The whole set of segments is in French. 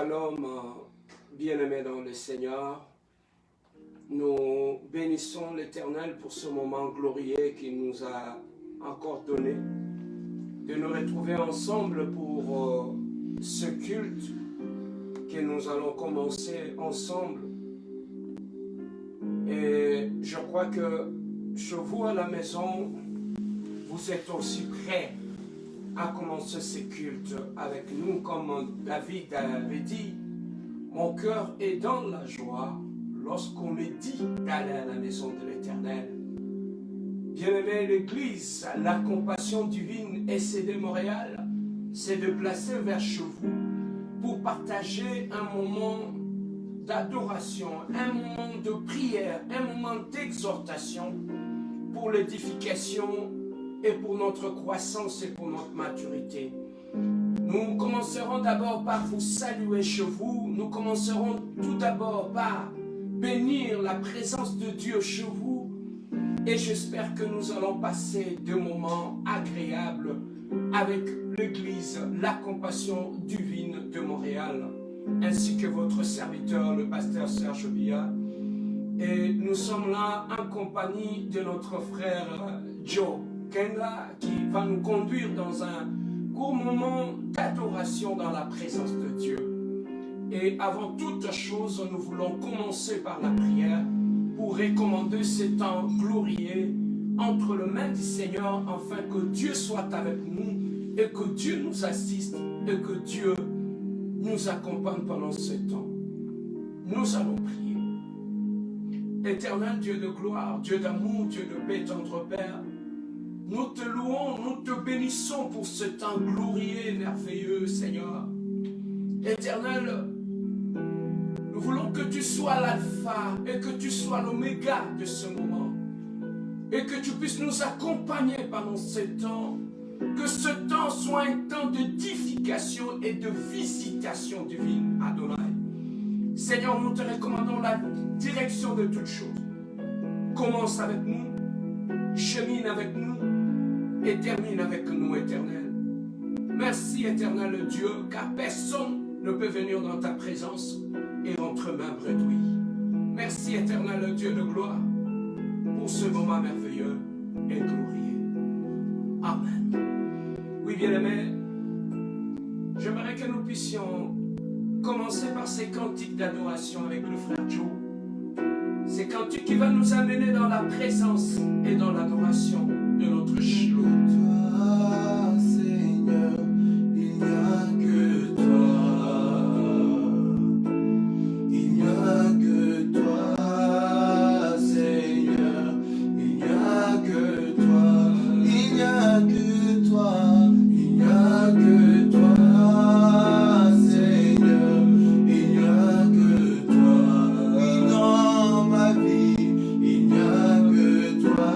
Shalom, bien-aimés dans le Seigneur. Nous bénissons l'Éternel pour ce moment glorieux qu'il nous a encore donné, de nous retrouver ensemble pour ce culte que nous allons commencer ensemble. Et je crois que chez vous à la maison, vous êtes aussi prêts à commencer ce culte avec nous, comme David avait dit. Mon cœur est dans la joie lorsqu'on me dit d'aller à la maison de l'Éternel. Bien-aimé, l'Église, la compassion divine SCD Montréal s'est déplacée vers chez vous pour partager un moment d'adoration, un moment de prière, un moment d'exhortation pour l'édification et pour notre croissance et pour notre maturité. Nous commencerons d'abord par vous saluer chez vous. Nous commencerons tout d'abord par bénir la présence de Dieu chez vous. Et j'espère que nous allons passer des moments agréables avec l'Église, la compassion divine de Montréal, ainsi que votre serviteur, le pasteur Serge Bia. Et nous sommes là en compagnie de notre frère Joe Kenga, qui va nous conduire dans un court moment d'adoration dans la présence de Dieu. Et avant toute chose, nous voulons commencer par la prière pour recommander ce temps glorieux entre les mains du Seigneur, afin que Dieu soit avec nous et que Dieu nous assiste et que Dieu nous accompagne pendant ce temps. Nous allons prier. Éternel Dieu de gloire, Dieu d'amour, Dieu de paix, tendre Père, nous te louons, nous te bénissons pour ce temps glorieux et merveilleux, Seigneur. Éternel, nous voulons que tu sois l'alpha et que tu sois l'oméga de ce moment. Et que tu puisses nous accompagner pendant ce temps. Que ce temps soit un temps d'édification et de visitation divine, Adonai. Seigneur, nous te recommandons la direction de toutes choses. Commence avec nous, chemine avec nous, et termine avec nous, Éternel. Merci, Éternel Dieu, car personne ne peut venir dans ta présence et entre mains bredouilles. Merci, Éternel Dieu de gloire, pour ce moment merveilleux et glorieux. Amen. Oui, bien-aimés, j'aimerais que nous puissions commencer par ces cantiques d'adoration avec le frère Joe. Ces cantiques qui vont nous amener dans la présence et dans l'adoration de notre Shiloh. Toi, Seigneur, il n'y a que toi. Il n'y a que toi, Seigneur, il n'y a que toi. Il n'y a que toi, il n'y a que toi, Seigneur, il n'y a que toi. Oui, dans ma vie, il n'y a que toi.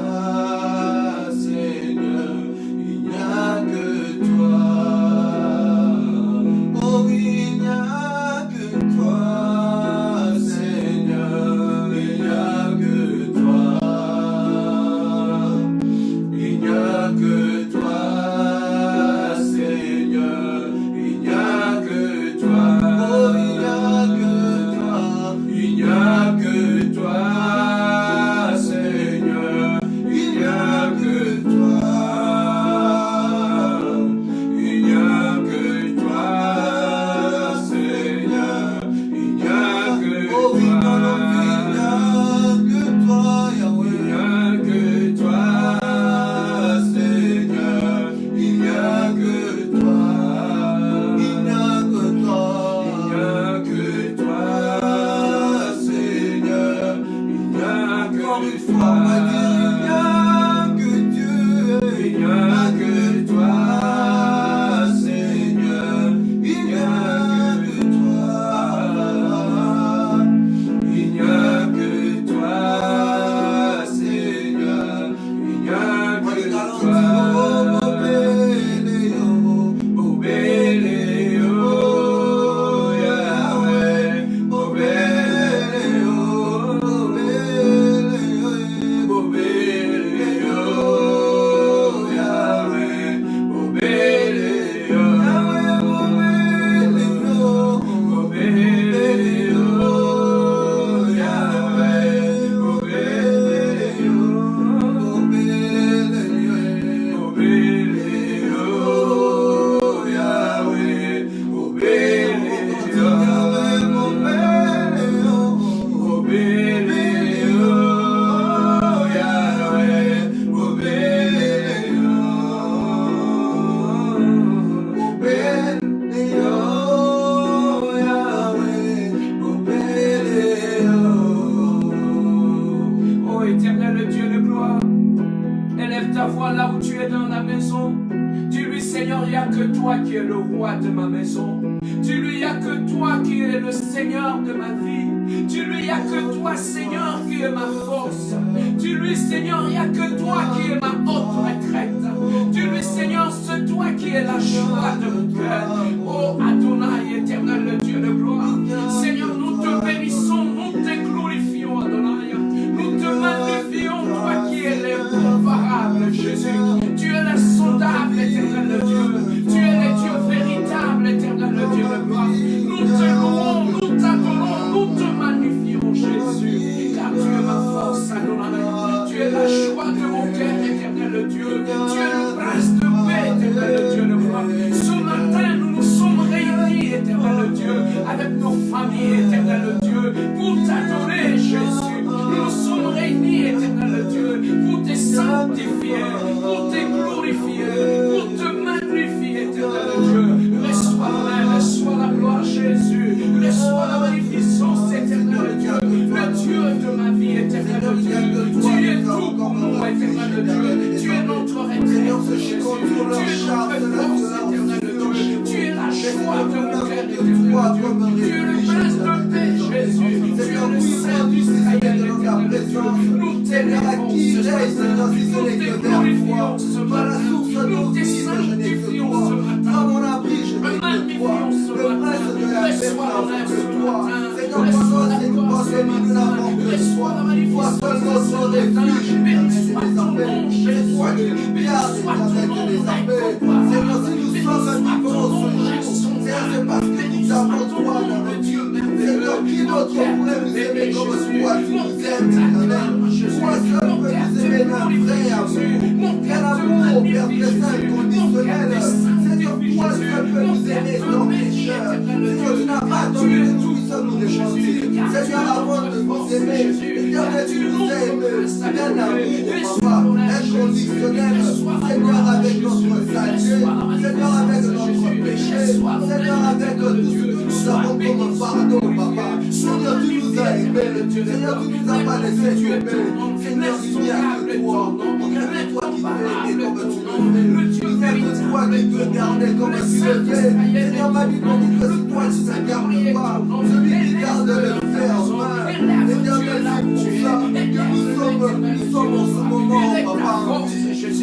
Seigneur, il n'y a que toi qui es le roi de ma maison. Dis-lui, il n'y a que toi qui es le Seigneur de ma vie. Dis-lui, il n'y a que toi, Seigneur, qui est ma force. Dis-lui, Seigneur, il n'y a que toi qui est ma haute retraite. Dis-lui, Seigneur, c'est toi qui es la joie de mon cœur. Oh Adonai, éternel, le Dieu de gloire. Seigneur, nous te bénissons, nous te glorifions, Adonai. Nous te magnifions, toi qui es l'incomparable, Jésus. Tu es l'insondable, éternel, le Dieu. Tu es le Dieu véritable, éternel, le Dieu de gloire. Nous te louons, nous t'adorons, nous te magnifions, Jésus. Car tu es ma force, Adonai. Tu es la joie de mon cœur, éternel, le Dieu. Tu es le prince de paix, éternel, le Dieu de gloire. Ce matin, nous nous sommes réunis, éternel, le Dieu, avec nos familles, éternel, le Dieu, pour t'adorer, Jésus. Nous nous sommes réunis, éternel, le Dieu, pour te sanctifier, pour te glorifier, pour te magnifier, éternel, le Dieu. Reçois l'honneur, reçois la gloire, Jésus. Reçois la magnificence, éternel, le Dieu. Le Dieu de ma vie, éternel, le Dieu. Tu es tout pour nous, éternel, le Dieu. Tu es notre retraite, Jésus. Tu es notre force, éternel, le Dieu. Tu es la joie de mon cœur, éternel, le Dieu. Tu es le prince de paix, Jésus. Tu es le Saint d'Israël, éternel, le Dieu. Nous t'élèvons ce matin. Nous te glorifions ce matin. Nous te sanctifions ce matin. Magnifions ce matin. Reçois l'honneur ce matin. Reçois la gloire ce matin. Reçois la magnificence ce matin. Béni soit ton nom, Jésus. Béni soit ton nom, Seigneur, si nous sommes un ton nom, c'est parce que nous avons toi, le Dieu merveilleux. Qui d'autre pourrait nous aimer comme toi, tu nous aimes, toi seul peux nous aimer d'un vrai amour. Quel amour, Père très inconditionnel. Seigneur, toi seul peux nous aimer sans pécheur. Seigneur, tu n'as pas donné de tout, nous sommes nous repentis. Seigneur, avant de nous aimer, Seigneur, tu nous aimes d'un amour, papa, inconditionnel. Seigneur, avec notre saleté, Seigneur, avec notre péché, Seigneur, avec tout ce que nous avons comme pardon, papa. Seigneur, tu nous as aimés. Seigneur, tu nous as pas laissé tomber. Seigneur, il n'y a que toi. Il n'y a que toi qui peux aimer comme tu le fais. Il n'y a que toi qui peux garder comme tu le fais. Seigneur, ma Bible dit que si toi tu ne gardes pas, celui qui garde le fait en main. Seigneur, merci pour ça. Nous sommes en ce moment, papa.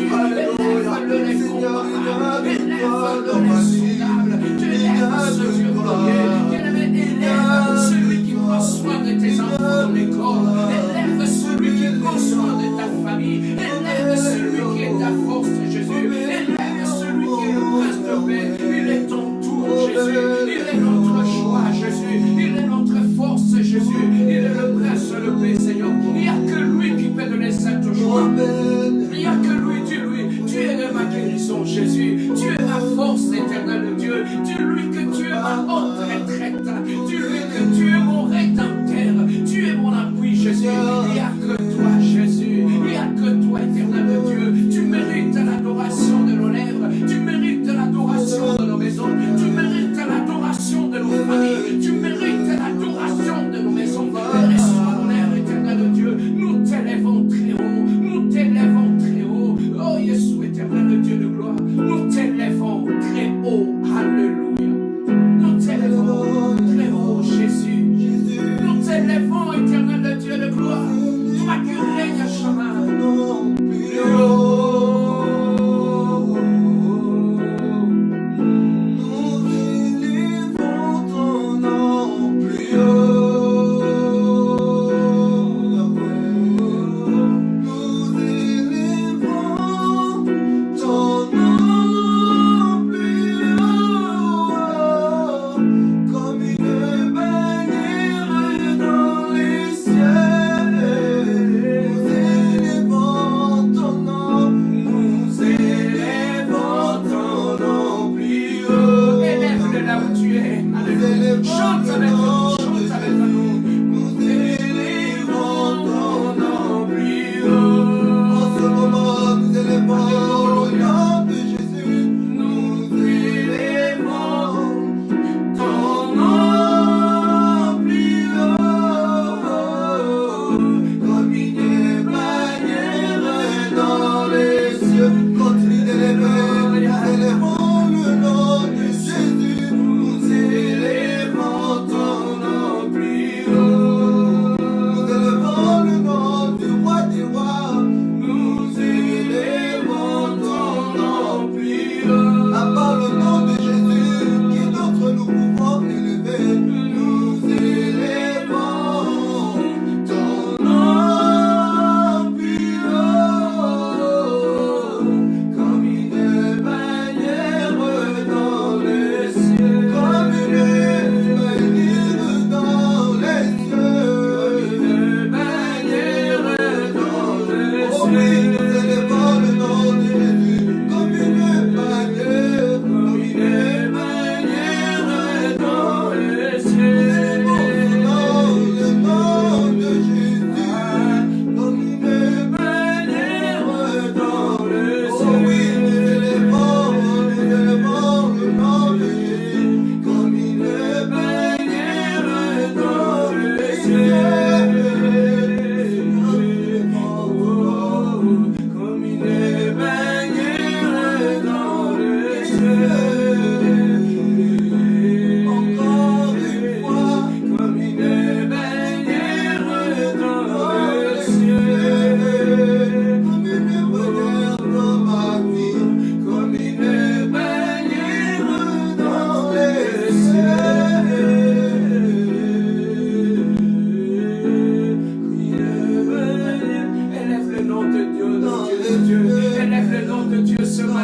Alléluia. Seigneur, il y a de toi dans ma vie. Il y a de toi. Celui qui prend soin de tes enfants dans l'école. Élève celui qui prend soin de ta famille. Élève celui qui est ta force, Jésus. Élève celui qui est le prince de paix. Il est ton tour, Jésus. Il est notre joie, Jésus. Il est notre force, Jésus. Il est le prince de paix, Seigneur. Il n'y a que lui qui peut donner cette joie. Il n'y a que lui, dis-lui. Tu es ma guérison, Jésus. Tu es ma force, éternel Dieu. Dis-lui que tu es ma haute retraite. Dis-lui que tu es mon rédempteur. Tu es mon appui, Jésus. Il n'y a que toi, Jésus. Il n'y a que toi, éternel Dieu. Tu mérites l'adoration de nos lèvres. Tu mérites l'adoration de nos maisons. Tu mérites l'adoration de nos familles. Tu mérites l'adoration de nos maisons. Reçois l'honneur, éternel Dieu. Nous t'élèvons très haut. Nous t'élèvons très haut. Oh, Jésus, éternel Dieu de gloire. Nous t'élèvons très haut. Alléluia. Nous t'élèvons très haut, Jésus.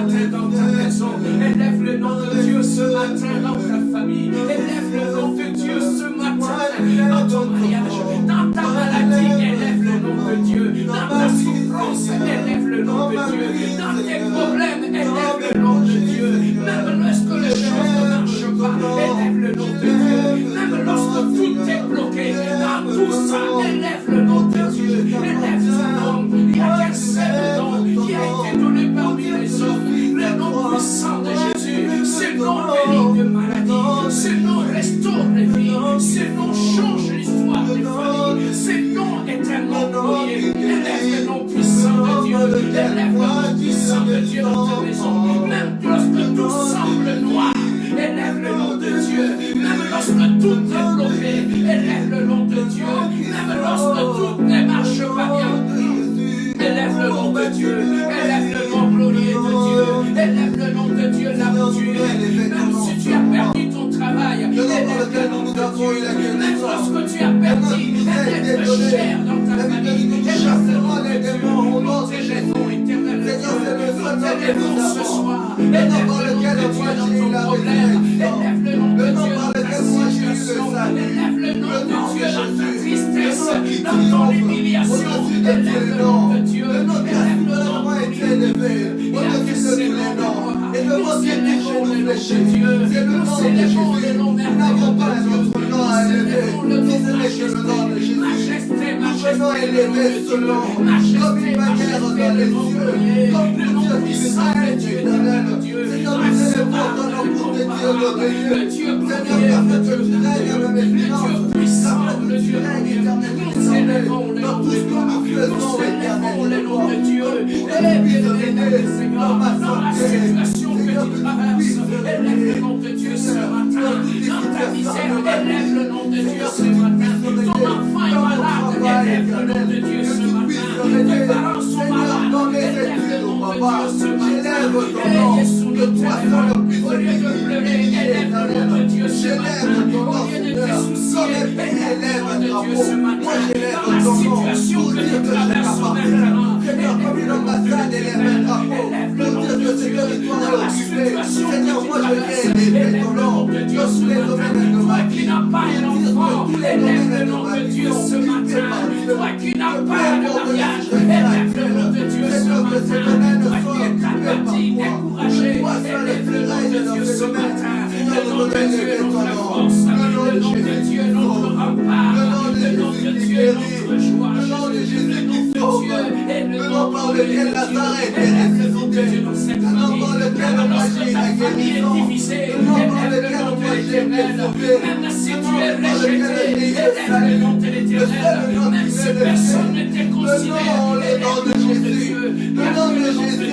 matin dans ta maison. Élève le nom de Dieu ce matin dans ta famille. Élève le nom de Dieu ce matin dans ton mariage, dans ta maladie. Élève le nom de Dieu. Dans ta souffrance, élève le nom de Dieu. Dans tes problèmes, élève le nom de Dieu. Même lorsque les choses ne marchent pas, élève le nom de Dieu. Même lorsque tout est bloqué, dans tout ça, élève le nom de Dieu. Élève ce nom. Il y a qu'un seul nom qui a été donné parmi les hommes. Le nom puissant de Jésus. Ce nom guérit de maladie. Ce nom restaure les vies. Ce nom change l'histoire des familles. Ce nom est un nom glorieux. Élève le nom puissant de Dieu. Élève le nom puissant de Dieu dans ta maison. Même lorsque tout semble noir, élève le nom de Dieu. Même lorsque tout est bloqué, élève le nom de Dieu. Même lorsque tout ne marche pas bien, élève le nom de Dieu. Élève le nom glorieux de Dieu. Élève le nom de Dieu là où tu es. Même si tu as perdu ton travail, élève le nom de Dieu. Même lorsque tu as perdu l'être cher dans ta famille, élève le nom de Dieu. Nous t'élèvons éternel Dieu. Nous t'élèvons ce soir. Élève le nom de Dieu dans ton problème. Élève le nom de Dieu dans ta situation. Élève le nom de Dieu dans ta tristesse, dans ton humiliation. Élève le nom de Dieu. Élève le nom de Dieu. Il y a que c'est le nom de Dieu. Nous célébrons le nom de Dieu. Nous célébrons le nom merveilleux de Dieu. Nous célébrons le nom majesté. Majesté, majesté, le nom de Dieu. Majesté, majesté, le nom de Dieu. Le nom puissant de Dieu, le Dieu. Le Dieu glorieux, le Dieu puissant, le Dieu glorieux. Nous célébrons le nom de Dieu. Nous célébrons le nom de Dieu. Élève, Seigneur, dans la situation que tu traverses, élève le nom de Dieu ce matin. Dans ta misère, élève le nom de Dieu ce matin. Ton enfant est malade, élève le nom de Dieu ce matin. Tes parents sont malades, élève le nom de Dieu ce matin. Et sous le téléphone, au lieu de pleurer, élève le nom de Dieu ce matin. Au lieu de te soucier, élève le nom de Dieu ce matin. Dans la situation que tu traverses maintenant, élève le nom de Dieu. Élève le nom de Dieu. Dans la situation que tu traverses, élève le nom de Dieu ce matin. Toi qui n'as pas d'enfant, élève le nom de Dieu ce matin. Toi qui n'as pas de mariage, élève le nom de Dieu ce matin. Toi qui es abattu, découragé, élève le nom de Dieu ce matin. Le nom de Dieu est notre force. Le nom de Dieu est notre rempart. Le nom de Dieu est notre joie. Le nom de Dieu est le nom par lequel Nazareth est ressuscité. Dans cette famille, même lorsque ta famille est divisée, élève le nom de l'Éternel. Même si tu es rejeté, élève le nom de l'Éternel. Même si personne ne t'est considéré, élève le nom de Dieu. Il y a que le nom de Dieu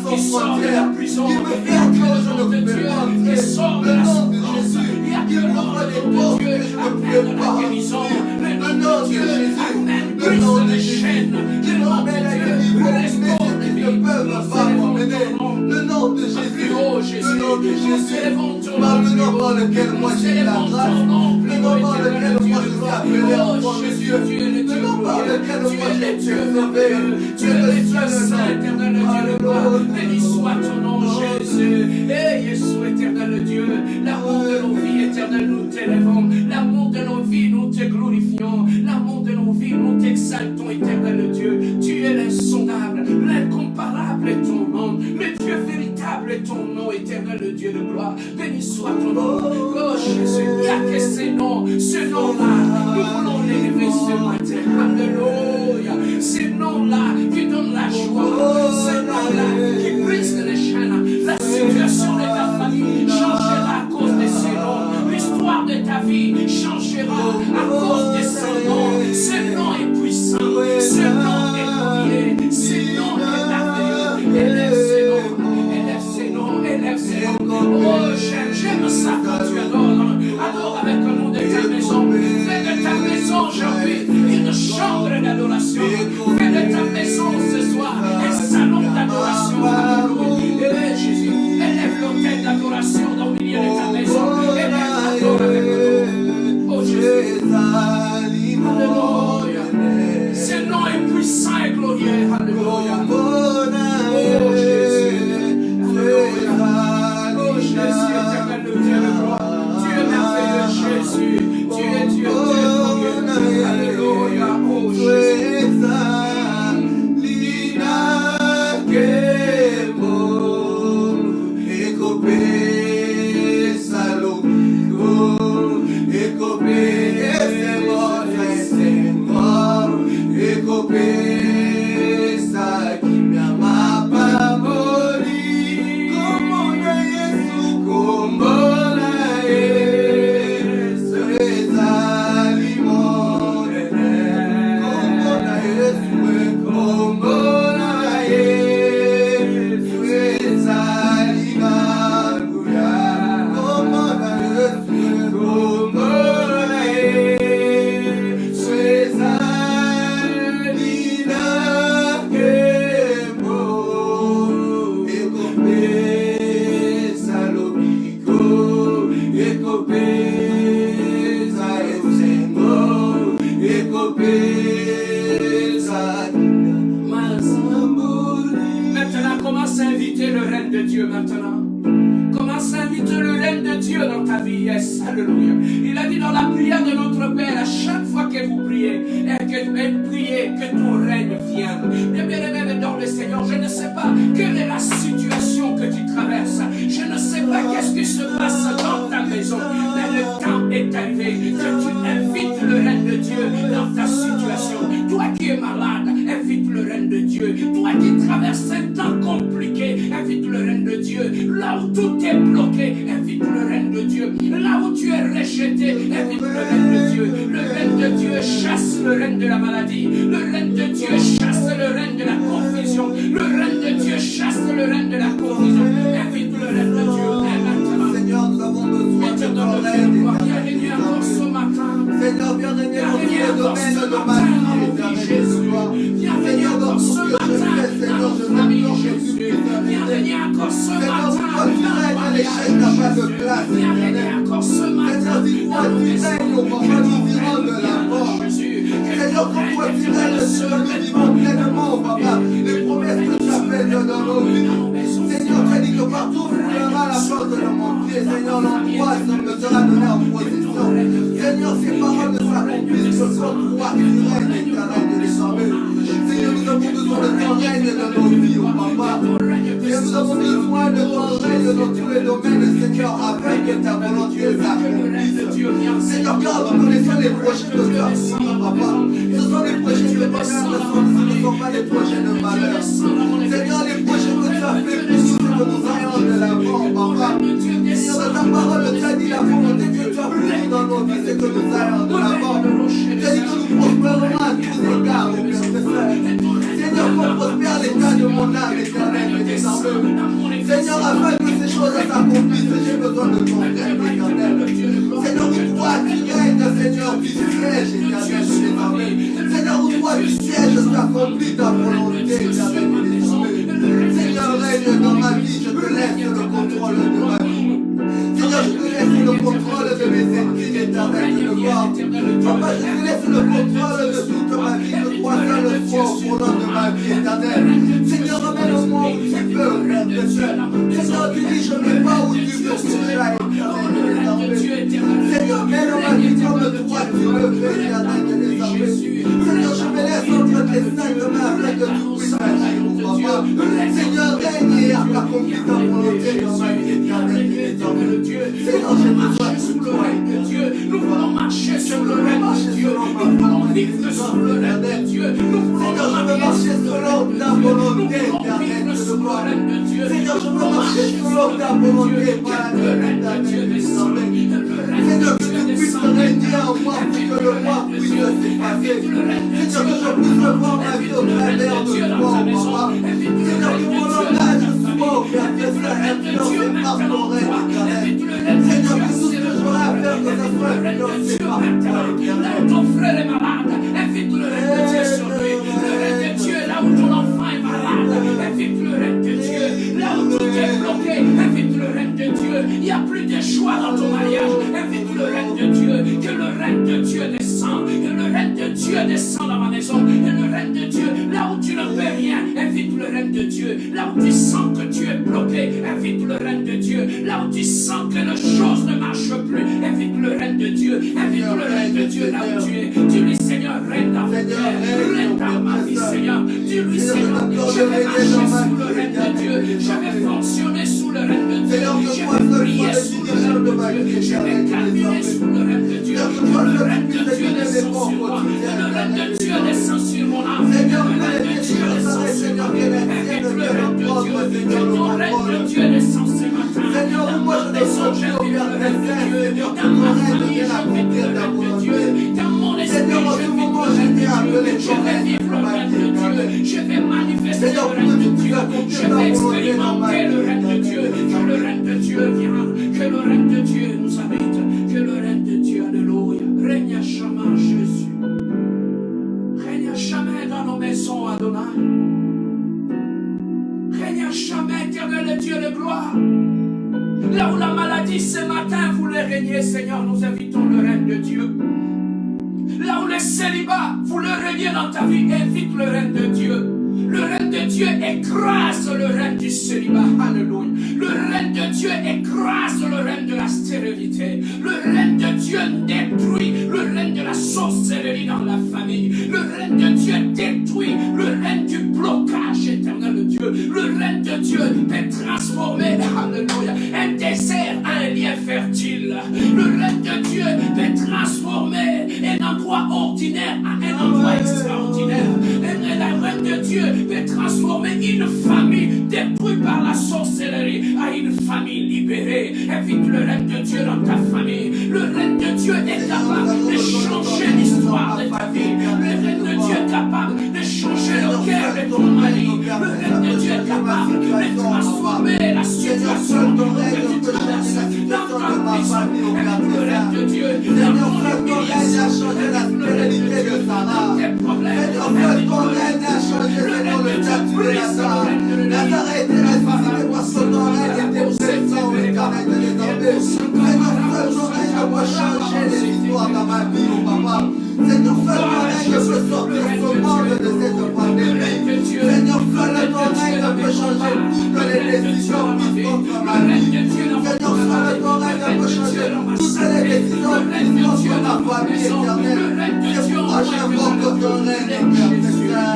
qui sort de la prison. Il y a que le nom de Dieu qui sort de la souffrance. Il y a que le nom de Dieu amène la guérison. Le nom de Dieu amène brise les chaînes. Le nom de Dieu restaure les vies. Le nom de Jésus, le nom de Jésus, par le nom par lequel moi j'ai la grâce, le nom par lequel moi je suis appelé enfant de Dieu, le nom par lequel moi j'ai Dieu merveilleux, tu es le seul saint éternel Dieu de gloire, béni soit ton nom Jésus, et Jésus éternel Dieu, l'amour de nos vies éternelles nous t'élèvons, l'amour de nos vies nous te glorifions, l'amour de nos vies nous t'exaltons éternel Dieu, tu es l'insondable, l'incomparable est ton nom, le Dieu véritable est ton nom éternel Dieu de gloire, béni soit ton nom, oh Jésus, il n'y a que ce nom-là, nous voulons l'élever ce matin, alléluia, ce nom-là qui donne la joie, ce nom-là qui brise les chaînes, la situation de ta famille changera à cause de ce nom, l'histoire de ta vie changera à cause de ce nom est puissant, ce nom est glorieux, ce nom est merveilleux, élève ce nom, élève ce nom, oh j'aime ça quand tu adore avec le nom de ta maison, fais de ta maison aujourd'hui une chambre d'adoration, fais de ta maison ce soir un salon d'adoration, et maintenant. Commence à inviter le règne de Dieu dans ta vie. Yes, alléluia. Il a dit dans la prière de notre Père, à chaque fois que vous priez, priez que ton règne vienne. Bien-aimé dans le Seigneur, je ne sais pas quelle est la situation que tu traverses. Je ne sais pas qu'est-ce qui se passe dans ta maison. Mais le temps est arrivé que tu invites le règne de Dieu dans ta situation. Toi qui es malade, invite le règne de Dieu. Toi qui traverses un temps compliqué, invite le règne de Dieu. Là où tout est bloqué, invite le règne de Dieu. Là où tu es rejeté, invite le règne de Dieu. Le règne de Dieu chasse le règne de la maladie. Le règne de Dieu chasse le règne de la confusion. Le règne de Dieu chasse le règne de la confusion. Invite le règne de Dieu. Seigneur, nous avons besoin de ton règne. Viens régner encore ce matin. Seigneur, viens régner dans tous les domaines de ma vie, Jésus. Seigneur, dans tout ce que je fais, Seigneur, je m'implore Jésus. Seigneur, dis-moi, tu règnes, l'échec n'a pas de place. Seigneur, dis-moi, tu règnes au moment où nous vivons de la mort. Seigneur, quand toi tu règnes, Seigneur, nous vivons pleinement, Papa, les promesses que tu as faites dans nos vies. Seigneur, tu as dit que partout où tu verras la porte de mon pied, Seigneur, l'angoisse me sera donnée en position. Seigneur, ces paroles ne s'accomplissent que quand toi tu règnes, éternel de l'éternel. Seigneur, nous avons besoin de ton règne dans nos vies, oh Papa. Seigneur, nous avons besoin de ton règne dans tous les domaines, Seigneur, afin que ta volonté s'accomplisse. Seigneur, car nous connaissons les projets de ta vie, Papa. Ce sont les projets de bonheur, ce ne sont pas les projets de malheur. Seigneur, les projets que tu as fait pour nous, c'est que nous ayons de l'avant, Papa. Seigneur, dans ta parole, tu as dit la volonté que tu as pour nous dans nos vies, c'est que nous ayons de l'avant. Tu as dit que nous prospérons à tous égards, mon Père Saint. Seigneur, qu'on prospère l'état de mon âme, éternel, désormais. Seigneur, afin que ces choses s'accomplissent, j'ai besoin de ton règne, éternel. Seigneur, où toi tu règnes, Seigneur, tu sièges, éternel, désormais. Seigneur, où toi tu sièges, tu accomplis ta volonté, éternel, désormais. Seigneur, règne dans ma vie, je te laisse le contrôle de ma vie. Seigneur, je te laisse le contrôle de mes ennemis, éternel, de gloire. Papa, je te laisse le contrôle de toute ma vie, de toi seul sois au volant de ma vie, éternel. Seigneur, ramène-moi où tu peux, Père de Dieu. Seigneur, tu dis, je ne vais pas où tu veux que j'aille, éternel, désormais. Seigneur, mets dans ma vie comme toi tu le fais, éternel, désormais. Seigneur, je me laisse entre tes saintes mains afin que tu puisses agir, mon Papa. Seigneur, règne et accomplis ta volonté dans ma vie, éternel, désormais. Seigneur, j'ai besoin de toi, Dieu. Nous voulons marcher sur le règne de Dieu. Nous voulons vivre sur le règne de Dieu. Seigneur, je veux marcher selon ta volonté, éternel, de gloire. Seigneur, je veux marcher selon ta volonté, Père éternel, désormais. Seigneur, que tu puisses régner en moi pour que le moi puisse s'effacer. Seigneur, que je puisse voir ma vie au travers de toi, Papa. Seigneur, que mon langage soit au Père de Dieu, influencé par ton règne, éternel. Seigneur, que tout ce que j'aurai à faire, que ça soit influencé par toi, éternel. Ton frère est malade, invite le règne de Dieu sur lui. Le règne de Dieu, là où ton enfant est malade, invite le règne de Dieu. Là où tout est bloqué, invite le règne de Dieu. Il n'y a plus de choix dans ton mariage, invite le règne de Dieu. Que le règne de Dieu descende, que le règne de Dieu descende dans ma maison. Que le règne de Dieu, là où tu ne peux rien, invite le règne de Dieu. Là où tu sens que tu es bloqué, invite le règne de Dieu. Là où tu sens que les choses ne marchent plus, invite le règne de Dieu. Invite le règne de Dieu là où tu es. Dis-lui, Seigneur, règne dans ma vie, règne dans ma vie, Seigneur. Dis-lui, Seigneur, je vais marcher sous le règne de Dieu. Je vais fonctionner sous le règne de Dieu. Je vais prier sous le règne de Dieu. Je vais calmer sous le règne de Dieu. Que le règne de Dieu descend sur moi. Que le règne de Dieu descend sur mon âme. Que le règne de Dieu descend sur moi. Invite le règne de Dieu. Que ton règne de Dieu descend ce matin. Seigneur, moi je descends au Père de Dieu. Dans ma famille, j'invite le règne de Dieu. Dans mon esprit, je vais vivre le règne de Dieu. Je vais manifester le règne de Dieu. Je vais expérimenter le règne de Dieu. Que le règne de Dieu vienne. Que le règne de Dieu nous habite. Que le règne de Dieu, alléluia. Règne à jamais, Jésus. Règne à jamais dans nos maisons, Adonai. Règne à jamais, éternel Dieu de gloire. Là où la maladie ce matin voulait régner, Seigneur, nous invitons le règne de Dieu. Là où le célibat voulait régner dans ta vie, invite le règne de Dieu. Le règne de Dieu écrase le règne du célibat. Alléluia. Le règne de Dieu écrase le règne de la stérilité. Le règne de Dieu détruit le règne de la sorcellerie dans la famille. Le règne de Dieu détruit le règne du blocage éternel de Dieu. Le règne de Dieu peut transformer, alléluia, un désert en un lien fertile. Le règne de Dieu peut transformer un endroit ordinaire en un endroit extraordinaire. Le règne de Dieu peut transformer une famille détruite par la sorcellerie à une famille libérée. Invite le règne de Dieu dans ta famille. Le règne de Dieu est capable de changer l'histoire de ta vie. Le règne de Dieu est capable de changer le cœur de ton mari. Le règne de Dieu est capable de transformer la situation que tu traverses dans ta maison. Avec le règne de Dieu, dans ton humiliation, avec le règne de Dieu, dans tes problèmes, avec ton règne a changé le règne de Dieu brise le règne de Nazareth est ressuscité parce que ton règne était présent au éternel de l'éternel. Seigneur, ton règne va changer les histoires dans ma vie, mon papa. Seigneur, seul ton règne peut sortir ce monde de cette pandémie. Seigneur, seul ton règne peut changer toutes les décisions qui sont dans ma vie. Seigneur, seul ton règne peut changer toutes les décisions qui sont sur ma famille éternelle. C'est pourquoi j'invoque ton règne, Père.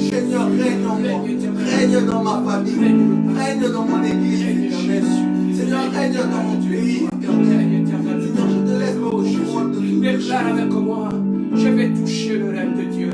Seigneur, règne en moi, règne dans ma famille, règne dans mon église, éternel. Seigneur, règne dans mon pays, éternel. Seigneur, je te laisse au choix de tout. Déclare avec moi, je vais toucher le règne de Dieu.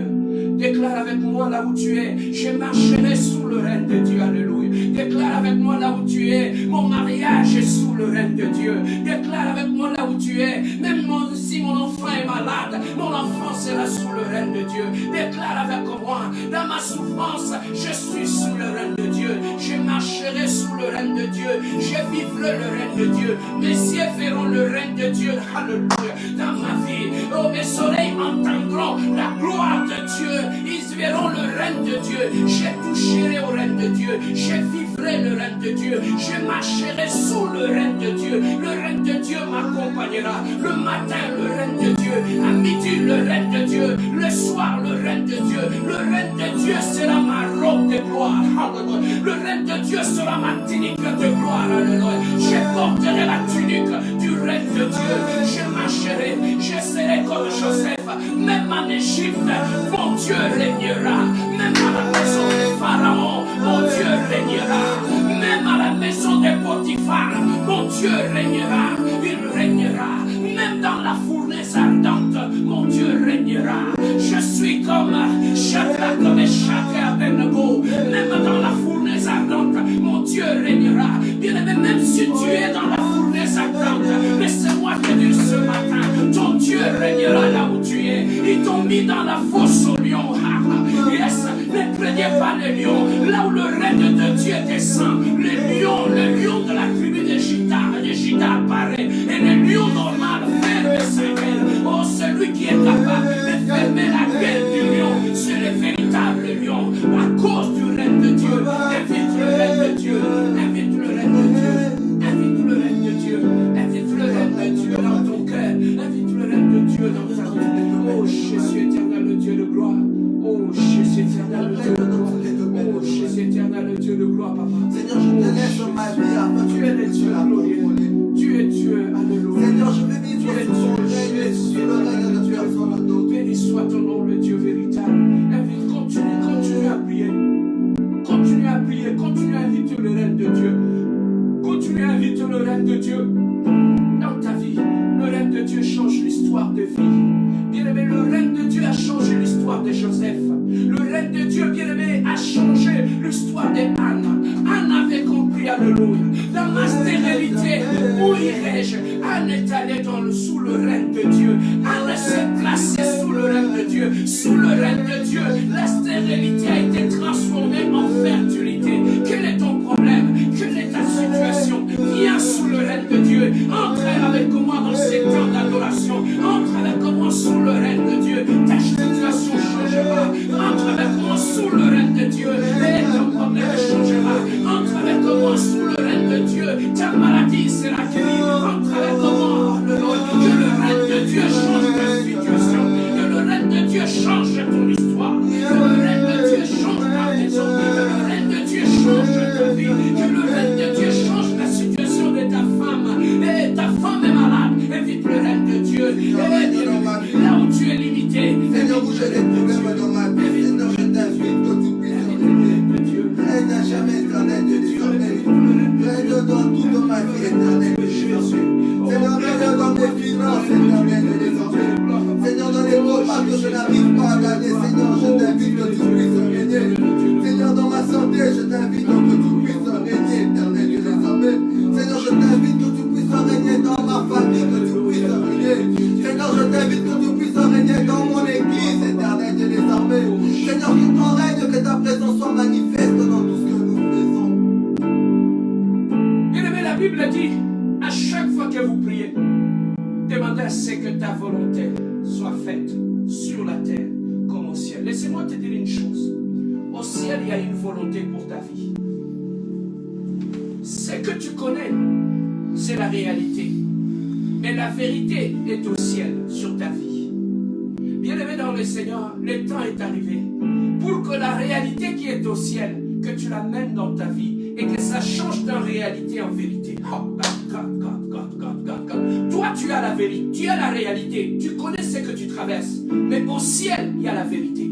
Déclare avec moi là où tu es, je marcherai sous le règne de Dieu, alléluia. Déclare avec moi là où tu es, mon mariage est sous le règne de Dieu. Déclare avec moi là où tu es, même si mon enfant est malade, mon enfant sera sous le règne de Dieu. Déclare avec moi, dans ma souffrance, je suis sous le règne de Dieu. Je marcherai sous le règne de Dieu, je vivrai le règne de Dieu. Mes yeux verront le règne de Dieu, alléluia, dans ma vie. Oh, mes oreilles entendront la gloire de Dieu. Ils verront le règne de Dieu. Je toucherai au règne de Dieu. Je vivrai le règne de Dieu. Je marcherai sous le règne de Dieu. Le règne de Dieu m'accompagnera. Le matin, le règne de Dieu. À midi, le règne de Dieu. Le soir, le règne de Dieu. Le règne de Dieu sera ma robe de gloire. Alléluia. Le règne de Dieu sera ma tunique de gloire. Alléluia. Je porterai la tunique du règne de Dieu. Je marcherai. Je serai comme Joseph. Même en Égypte, mon Dieu régnera. Même à la maison de Pharaon, mon Dieu régnera. Même à la maison de Potiphar, mon Dieu régnera. Il régnera. Même dans la fournaise ardente, mon Dieu régnera. Je suis comme Shadrach, Meshach et Abednego. Même dans la fournaise ardente, mon Dieu régnera. Bien-aimé, même si tu es dans la fournaise ardente, laisse-moi te dire ce matin, ton Dieu régnera là où tu es. Ils t'ont mis dans la fosse au lion. Yes, ne craignez pas les lions. Là où le règne de Dieu descend, le lion de la tribu de Juda apparaît. Et le lion normal ferme sa gueule. Oh, celui qui est capable de fermer la gueule du lion, c'est le véritable lion. À cause du règne de Dieu, invite le règne de Dieu. Invite le règne de Dieu. Invite le règne de Dieu. Invite le règne de Dieu dans ton cœur. Invite le règne de Dieu dans ta vie. Oh, Jésus éternel, le Dieu de gloire. Oh, Jésus éternel, le Dieu de gloire. Oh, Jésus éternel, le Dieu de gloire, papa. Seigneur, je te laisse ma vie afin que Tu es le Dieu glorieux. Tu es Dieu, alléluia. Seigneur, je veux vivre sur ton règne, sur le règne de personne d'autre. Béni soit ton nom, le Dieu véritable. Invite, continue à prier. Continue à prier, continue à inviter le règne de Dieu. Continue à inviter le règne de Dieu dans ta vie. Le règne de Dieu change l'histoire de vie. Bien-aimé, le règne de Dieu a changé l'histoire de Joseph. Le règne de Dieu, bien-aimé, a changé l'histoire de Anna. Anna avait compris, alléluia. Dans ma stérilité, où irai-je? Anne est allée sous le règne de Dieu. Anne s'est placée sous le règne de Dieu. Sous le règne de Dieu, la stérilité a été transformée en fertilité. Quel est ton problème? Quelle est ta situation? Viens sous le règne de Dieu. Entre avec moi dans ces temps d'adoration. Entre avec moi sous le règne de Dieu. Ta situation changera. Entre avec moi sous le règne de Dieu. Et ton problème changera. Entre avec moi sous le règne de Dieu. Ta maladie sera guérie. Entre avec moi, que le règne de Dieu change ta situation. Que le règne de Dieu change ton histoire. Que le règne de Dieu change n'arrive pas à gagner, Seigneur, je t'invite que tu puisses régner. Seigneur, dans ma santé, je t'invite que tu puisses régner, éternel Dieu des armées. Seigneur, je t'invite que tu puisses régner dans ma famille, que tu puisses régner. Seigneur, je t'invite que tu puisses régner dans mon église, éternel Dieu des armées. Seigneur, que ton règne, que ta présence soit manifeste dans tout ce que nous faisons. Bien-aimé, la Bible dit, à chaque fois que vous priez, demandez à ce que ta volonté soit faite sur la terre comme au ciel. Laissez-moi te dire une chose. Au ciel, il y a une volonté pour ta vie. Ce que tu connais, c'est la réalité. Mais la vérité est au ciel sur ta vie. Bien-aimé dans le Seigneur, le temps est arrivé pour que la réalité qui est au ciel, que tu l'amènes dans ta vie et que ça change ta réalité en vérité. Oh, God. Toi, tu as la vérité, tu as la réalité, tu connais ce que tu traverses. Mais au ciel, il y a la vérité.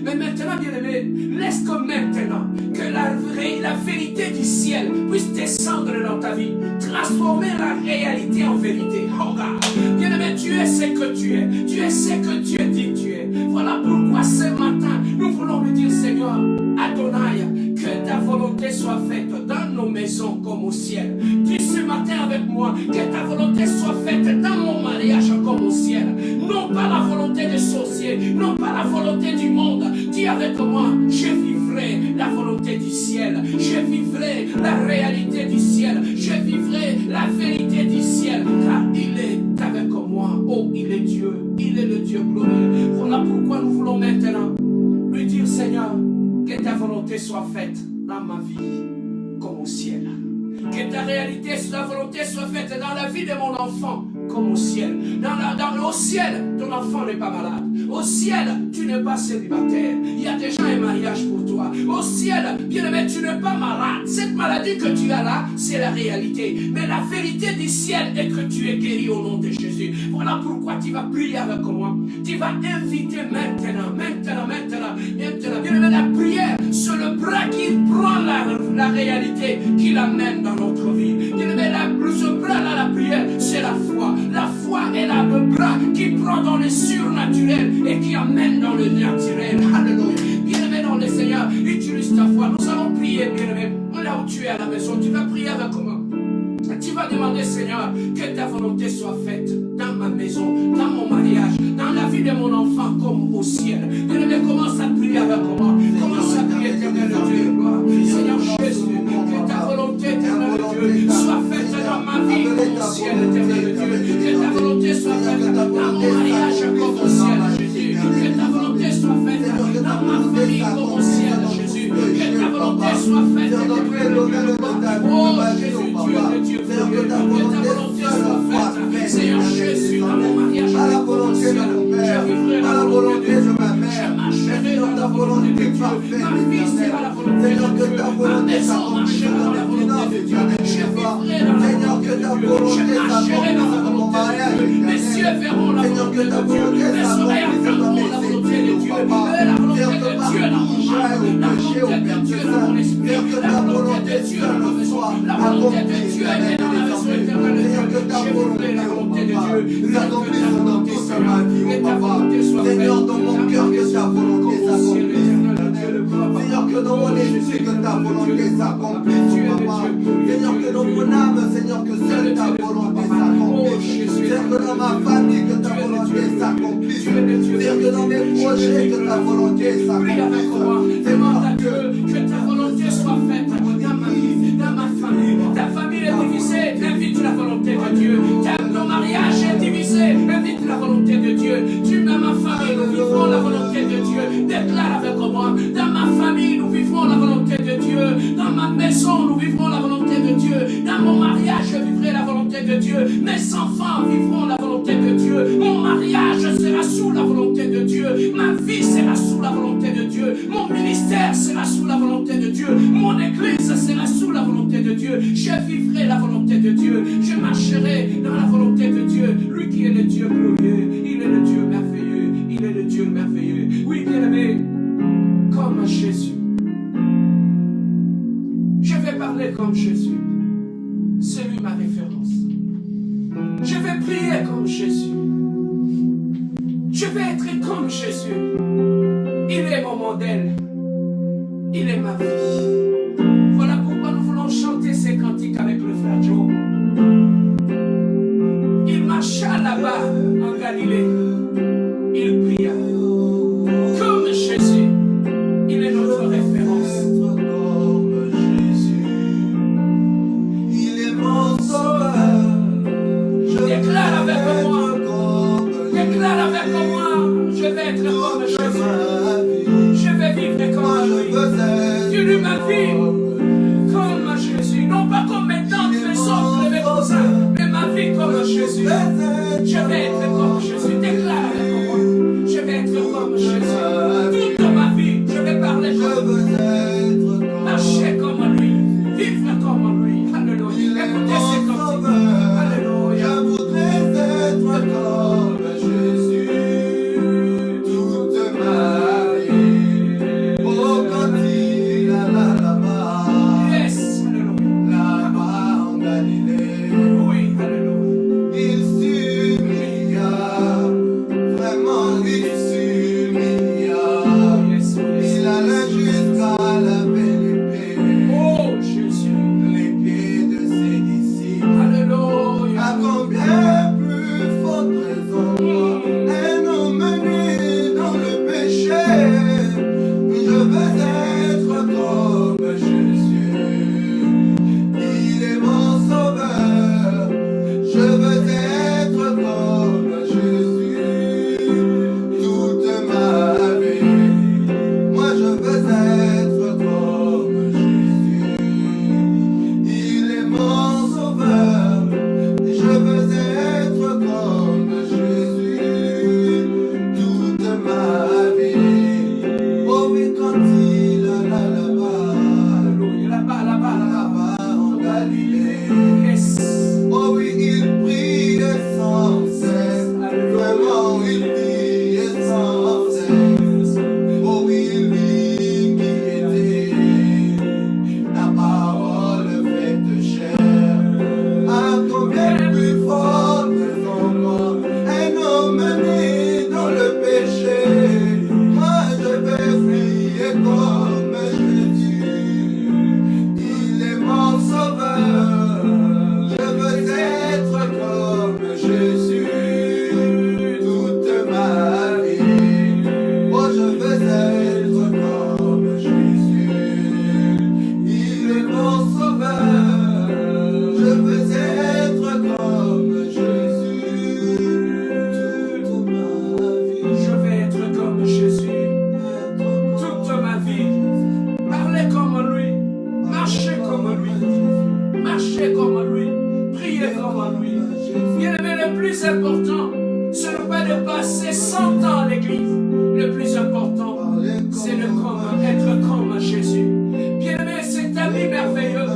Mais maintenant, bien-aimé, laisse que maintenant que la vérité du ciel puisse descendre dans ta vie, transformer la réalité en vérité. Oh God, bien-aimé, tu es ce que tu es, tu es ce que Dieu dit que tu es. Voilà pourquoi ce matin, nous voulons lui dire, Seigneur, Adonai, que ta volonté soit faite dans nos maisons comme au ciel. Dis ce matin avec moi, que ta volonté soit faite dans mon mariage comme au ciel. Non pas la volonté des sorciers, non pas la volonté du monde. Dis avec moi, je vivrai la volonté du ciel. Je vivrai la réalité du ciel. Je vivrai la vérité du ciel. Car il est avec moi. Oh, il est Dieu. Il est le Dieu glorieux. Voilà pourquoi nous voulons maintenant lui dire, Seigneur, que ta volonté soit faite dans ma vie comme au ciel. Que ta réalité, la volonté soit faite dans la vie de mon enfant comme au ciel. Au ciel, ton enfant n'est pas malade. Au ciel, tu n'es pas célibataire. Il y a déjà un mariage pour toi. Au ciel, bien-aimé, tu n'es pas malade. Cette maladie que tu as là, c'est la réalité. Mais la vérité du ciel est que tu es guéri au nom de Jésus. Voilà pourquoi tu vas prier avec moi. Tu vas inviter maintenant. Bien-aimé, la prière, c'est le bras qui prend la réalité, qui l'amène dans notre vie. Bien-aimé, ce bras-là, la prière, c'est la foi. La foi est là, le bras qui prend dans le surnaturel et qui amène dans le naturel. Alléluia. Bien-aimé dans le Seigneur, utilise ta foi. Nous allons prier, bien-aimé. Là où tu es à la maison, tu vas prier avec moi. Tu vas demander, Seigneur, que ta volonté soit faite dans ma maison, dans mon mariage, dans la vie de mon enfant comme au ciel. Bien-aimé, commence à prier avec moi. Commence à prier, éternel Dieu de gloire. Seigneur Jésus, que ta volonté, éternel Dieu, soit faite dans ma vie comme au ciel, éternel Dieu. Que ta volonté soit faite dans mon mariage comme au ciel, Jésus. Que ta volonté soit faite dans ma famille comme au ciel, Jésus. Que ta volonté soit faite, éternel Dieu. Oh Jésus, Dieu de Dieu. Que ta volonté soit faite, Seigneur Jésus, dans mon mariage, à la volonté de mon Père, à la volonté de ma mère. Seigneur, ta volonté est parfaite, Seigneur, que ta volonté s'accomplisse dans la volonté de Dieu. Seigneur, que ta volonté s'accomplisse dans mon mariage. Messieurs verront la volonté de Dieu. Les oreilles entendront la volonté de Dieu. La volonté de Dieu dans mon âme. La volonté de Dieu dans mon esprit. La volonté de Dieu dans ma maison. La volonté de Dieu est dans la maison éternelle de Dieu. J'ai voulu la volonté de Dieu. S'accomplisse dans toute ma vie, oh Papa. Seigneur, dans mon cœur, que ta volonté s'accomplisse. Seigneur, que dans mon esprit, que ta volonté s'accomplisse, oh Papa. Seigneur, que dans mon âme, Seigneur, que seule ta volonté s'accomplisse. Seigneur, que dans ma famille, que ta volonté s'accomplisse. Seigneur, que dans mes projets, que ta volonté s'accomplisse. Seigneur, que ta volonté soit faite dans ma vie, dans ma famille. Ta famille est divisée, invite la volonté de Dieu. Ton mariage est divisé, invite la volonté de Dieu. Tu, dans ma famille, nous vivrons la volonté de Dieu. Déclare avec moi, dans ma famille, nous vivrons la volonté de Dieu. Dans ma maison, nous vivrons la volonté de Dieu. Dans mon mariage, je vivrai la volonté de Dieu. Mes enfants vivront la volonté de Dieu. Mon mariage sera sous la volonté de Dieu. Ma vie sera sous la volonté de Dieu. Mon ministère sera sous la volonté de Dieu. Mon église sera sous la volonté de Dieu. Je vivrai la volonté de Dieu. Je marcherai dans la volonté de Dieu. Lui qui est le Dieu glorieux. Il est le Dieu merveilleux. Il est le Dieu merveilleux. Oui, bien-aimé, comme Jésus. Je vais parler comme Jésus. C'est lui ma référence. Je vais prier comme Jésus. Je vais être comme Jésus. Il est mon modèle. Il est ma vie. Voilà pourquoi nous voulons chanter ces cantiques avec le frère Joe. Il marcha là-bas en Galilée. Il pria. Comme Jésus. Il est notre référence. Comme Jésus, il est mon sauveur. Déclare avec moi. Déclare avec moi. Je vais être comme Jésus. Je vais vivre comme lui. Tu lui ma vie comme Jésus. Non pas comme mes tantes, mes oncles, mes cousins, mais ma vie comme Jésus. Je vais être comme Jésus. Déclare avec moi. Je vais être comme Jésus. Toute ma vie, je vais parler comme lui. Marcher comme lui. Vivre comme lui. Alléluia. Écoutez ces cantiques. Alléluia. Je voudrais être comme Jésus toute ma vie. Oh, quand il alla là-bas, Yes. Alléluia. là-bas en Galilée, Oui. Alléluia. il s'humilia, vraiment il s'humilia. Yes. Yes. Il allait jusqu'à laver les pieds, Oh Jésus. les pieds de ses disciples. Alléluia. À combien plus forte raison un homme né dans le péché, je veux être comme Jésus. Il est mon sauveur, je veux être comme Jésus toute ma vie. Moi je veux être comme Jésus. Il est mon sauveur, je veux être comme Jésus toute ma vie. Oh oui, quand il alla là-bas, Alléluia. Là-bas, là-bas, là-bas. là-bas en Galilée, Yes. oh oui, il priait sans cesse, vraiment il priait sans cesse. Oh oui, lui qui était la parole faite chair. À combien plus forte raison moi, un homme né dans le péché, moi je vais prier comme Jésus. Il est mon sauveur, je veux être comme Jésus toute ma vie. Oh, je veux être comme Jésus. Il est mon sauveur, je veux être comme Jésus toute ma vie. Je vais être comme Jésus. Toute ma vie. Parler comme lui. Marcher comme lui. Marcher comme lui. Prier comme lui. Bien aimé, le plus important, ce n'est pas de passer 100 ans à l'église. Le plus important, c'est de être comme Jésus. Bien aimé, cet ami merveilleux,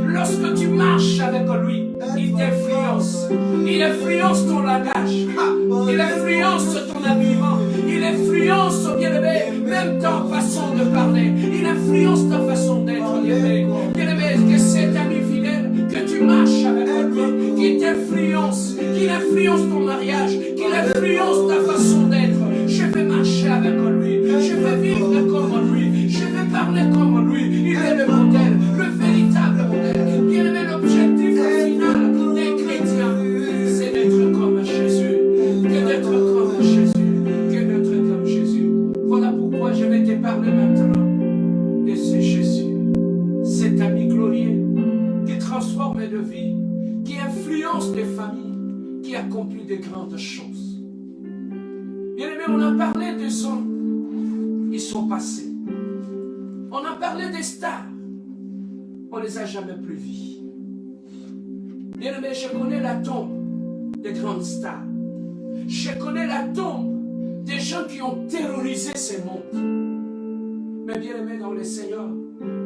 lorsque tu marches avec lui, il t'influence. Il influence ton langage. Il influence ton habillement. Il influence, bien aimé, même ta façon de parler. Il influence ta façon d'être, bien aimé. Bien aimé, que cet ami fidèle, que tu marches avec lui, qu'il t'influence, qu'il influence ton mariage, qu'il influence ta façon d'être. Je vais marcher avec lui. Je vais vivre comme lui. Je vais parler comme lui. Il est le modèle, le véritable modèle. Bien aimé, l'objectif final des chrétiens, c'est d'être comme Jésus. Que d'être comme Jésus. Que d'être comme Jésus. Voilà pourquoi je vais te parler maintenant de ce Jésus. Cet ami glorieux qui transforme de vie, qui influence des familles, qui accomplit de grandes choses. Bien aimé, on a parlé des hommes, ils sont passés. On a parlé des stars, on les a jamais plus vus. Bien aimé, je connais la tombe des grandes stars. Je connais la tombe des gens qui ont terrorisé ce monde. Mais bien aimé dans le Seigneur,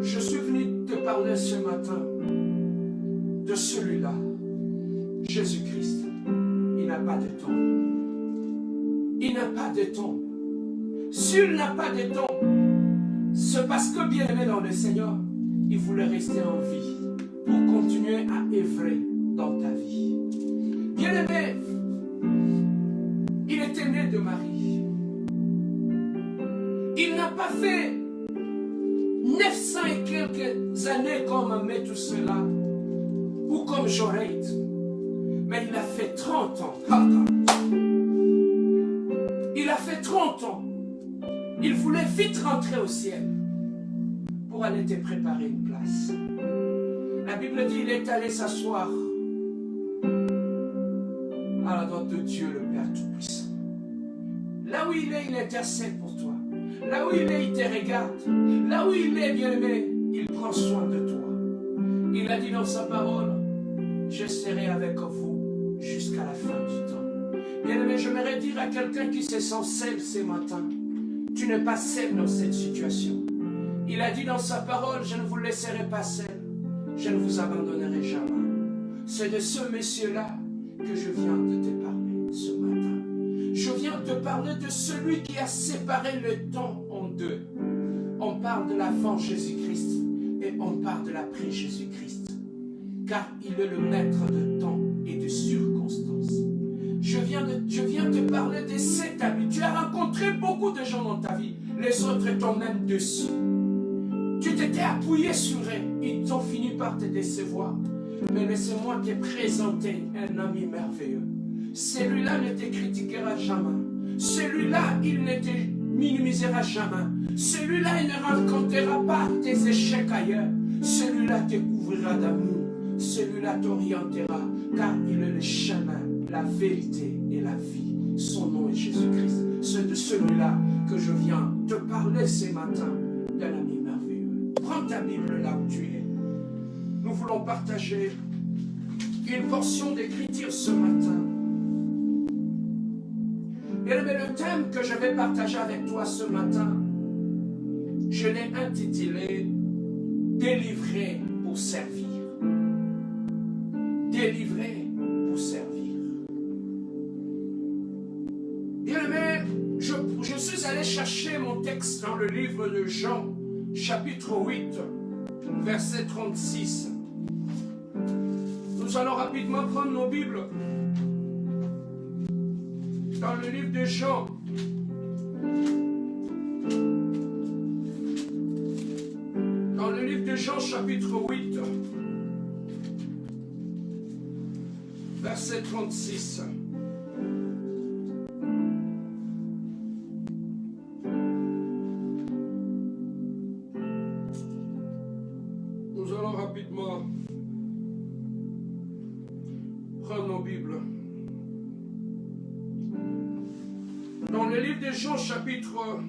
je suis venu te parler ce matin de celui-là, Jésus-Christ. Il n'a pas de tombe. Il n'a pas de tombe. S'il n'a pas de tombe, c'est parce que bien aimé dans le Seigneur, il voulait rester en vie pour continuer à œuvrer dans ta vie. Bien aimé, il était né de Marie. pas fait 900 et quelques années comme Methuselah ou comme Joreid, mais il a fait 30 ans. Il a fait 30 ans. Il voulait vite rentrer au ciel pour aller te préparer une place. La Bible dit qu'il est allé s'asseoir à la droite de Dieu le Père Tout-Puissant. Là où il est, il intercède pour toi. Là où il est, il te regarde. Là où il est, bien-aimé, il prend soin de toi. Il a dit dans sa parole, je serai avec vous jusqu'à la fin du temps. Bien-aimé, j'aimerais dire à quelqu'un qui se sent seul ce matin, tu n'es pas seul dans cette situation. Il a dit dans sa parole, je ne vous laisserai pas seul, je ne vous abandonnerai jamais. C'est de ce monsieur-là que je viens de te parler ce matin. Je viens te parler de celui qui a séparé le temps en deux. On parle de l'avant Jésus-Christ et on parle de l'après Jésus-Christ. Car il est le maître de temps et de circonstances. Je viens te parler de cet ami. Tu as rencontré beaucoup de gens dans ta vie. Les autres t'ont même dessus. Tu t'étais appuyé sur eux. Ils t'ont fini par te décevoir. Mais laissez-moi te présenter un ami merveilleux. Celui-là ne te critiquera jamais. Celui-là, il ne te minimisera jamais. Celui-là, il ne rencontrera pas tes échecs ailleurs. Celui-là te couvrira d'amour. Celui-là t'orientera, car il est le chemin, la vérité et la vie. Son nom est Jésus-Christ. C'est de celui-là que je viens te parler ce matin, d'un ami merveilleux. Prends ta Bible là où tu es. Nous voulons partager une portion d'écriture ce matin. Mais le thème que je vais partager avec toi ce matin, je l'ai intitulé « Délivrer pour servir ». Délivrer pour servir. Bien-aimé, je suis allé chercher mon texte dans le livre de Jean, chapitre 8, verset 36. Nous allons rapidement prendre nos Bibles. Dans le livre de Jean, chapitre 8, verset 36. Nous allons rapidement prendre nos Bibles. Dans le livre de Jean, chapitre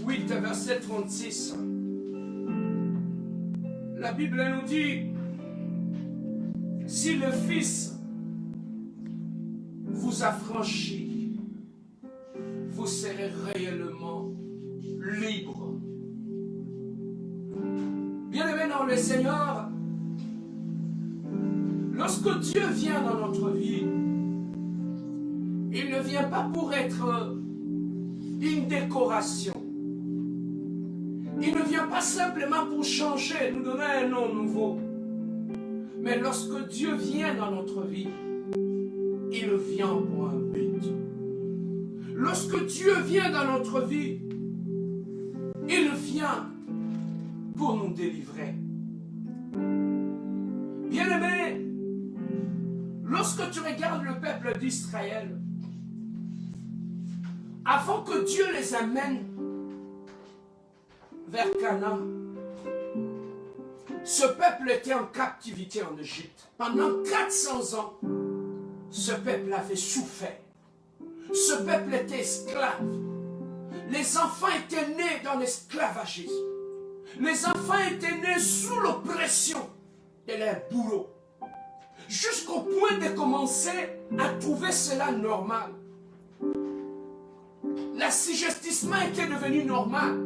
8, verset 36, la Bible nous dit, si le Fils vous affranchit, vous serez réellement libre. Bien-aimés dans le Seigneur, lorsque Dieu vient dans notre vie, il ne vient pas pour être une décoration. Il ne vient pas simplement pour changer, nous donner un nom nouveau. Mais lorsque Dieu vient dans notre vie, il vient pour un but. Lorsque Dieu vient dans notre vie, il vient pour nous délivrer. Bien-aimé, lorsque tu regardes le peuple d'Israël, avant que Dieu les amène vers Canaan, ce peuple était en captivité en Égypte. Pendant 400 ans, ce peuple avait souffert. Ce peuple était esclave. Les enfants étaient nés dans l'esclavagisme. Les enfants étaient nés sous l'oppression de leur bourreau. Jusqu'au point de commencer à trouver cela normal. L'assujettissement était devenu normal.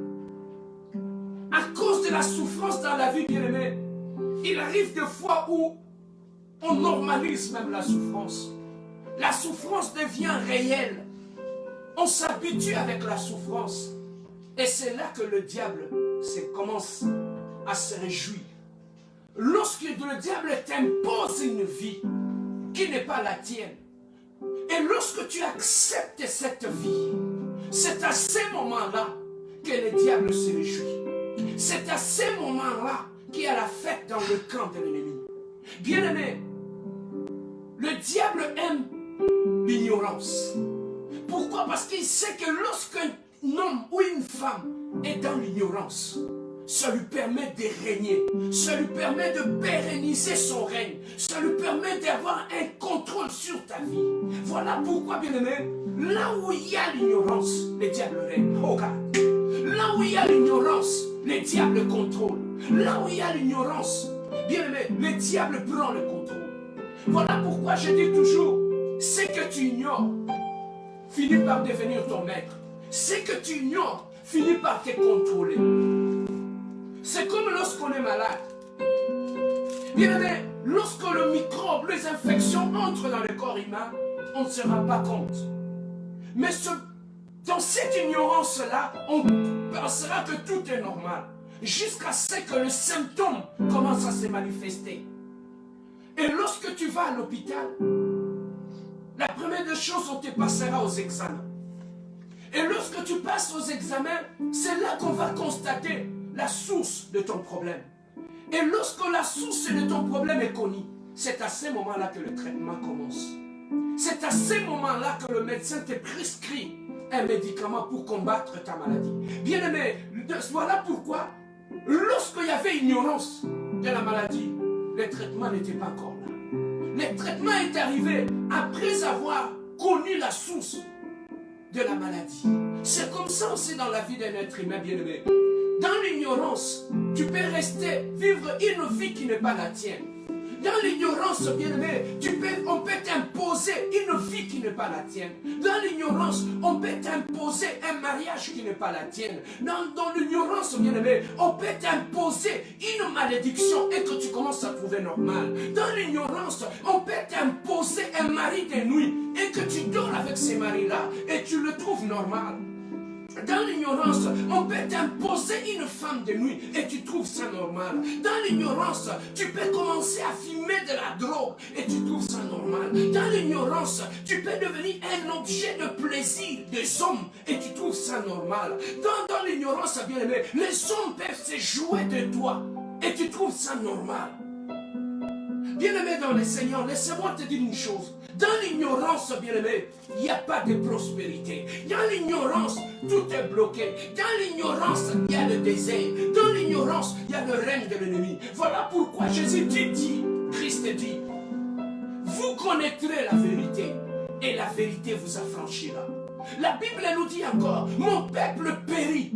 À cause de la souffrance dans la vie, bien-aimée, il arrive des fois où on normalise même la souffrance. La souffrance devient réelle. On s'habitue avec la souffrance. Et c'est là que le diable commence à se réjouir. Lorsque le diable t'impose une vie qui n'est pas la tienne, et lorsque tu acceptes cette vie, c'est à ce moment-là que le diable se réjouit. C'est à ces moments-là qu'il y a la fête dans le camp de l'ennemi. Bien-aimé, le diable aime l'ignorance. Pourquoi? Parce qu'il sait que lorsqu'un homme ou une femme est dans l'ignorance, ça lui permet de régner, ça lui permet de pérenniser son règne, ça lui permet d'avoir un contrôle sur ta vie. Voilà pourquoi, bien-aimé, là où il y a l'ignorance, le diable règne. Oh God. Là où il y a l'ignorance, le diable contrôle. Là où il y a l'ignorance, bien-aimé, le diable prend le contrôle. Voilà pourquoi je dis toujours, ce que tu ignores finit par devenir ton maître. Ce que tu ignores finit par te contrôler. C'est comme lorsqu'on est malade. Bien-aimé, lorsque le microbe, les infections entrent dans le corps humain, on ne se rend pas compte. Mais dans cette ignorance-là, on pensera que tout est normal. Jusqu'à ce que le symptôme commence à se manifester. Et lorsque tu vas à l'hôpital, la première des choses, on te passera aux examens. Et lorsque tu passes aux examens, c'est là qu'on va constater la source de ton problème. Et lorsque la source de ton problème est connue, c'est à ce moment-là que le traitement commence. C'est à ce moment-là que le médecin te prescrit un médicament pour combattre ta maladie. Bien-aimé, voilà pourquoi, lorsqu'il y avait ignorance de la maladie, le traitement n'était pas encore là. Le traitement est arrivé après avoir connu la source de la maladie. C'est comme ça aussi dans la vie d'un être humain, bien-aimé. Dans l'ignorance, tu peux vivre une vie qui n'est pas la tienne. Dans l'ignorance, bien-aimé, on peut t'imposer une vie qui n'est pas la tienne. Dans l'ignorance, on peut t'imposer un mariage qui n'est pas la tienne. Dans l'ignorance, bien-aimé, on peut t'imposer une malédiction et que tu commences à trouver normal. Dans l'ignorance, on peut t'imposer un mari de nuit et que tu dors avec ce mari-là et tu le trouves normal. Dans l'ignorance, on peut t'imposer une femme de nuit et tu trouves ça normal. Dans l'ignorance, tu peux commencer à fumer de la drogue et tu trouves ça normal. Dans l'ignorance, tu peux devenir un objet de plaisir des hommes et tu trouves ça normal. Dans l'ignorance, bien aimé, les hommes peuvent se jouer de toi et tu trouves ça normal. Bien-aimé dans le Seigneur, laissez-moi te dire une chose. Dans l'ignorance, bien-aimé, il n'y a pas de prospérité. Dans l'ignorance, tout est bloqué. Dans l'ignorance, il y a le désert. Dans l'ignorance, il y a le règne de l'ennemi. Voilà pourquoi Jésus dit, Christ dit, vous connaîtrez la vérité et la vérité vous affranchira. La Bible nous dit encore, mon peuple périt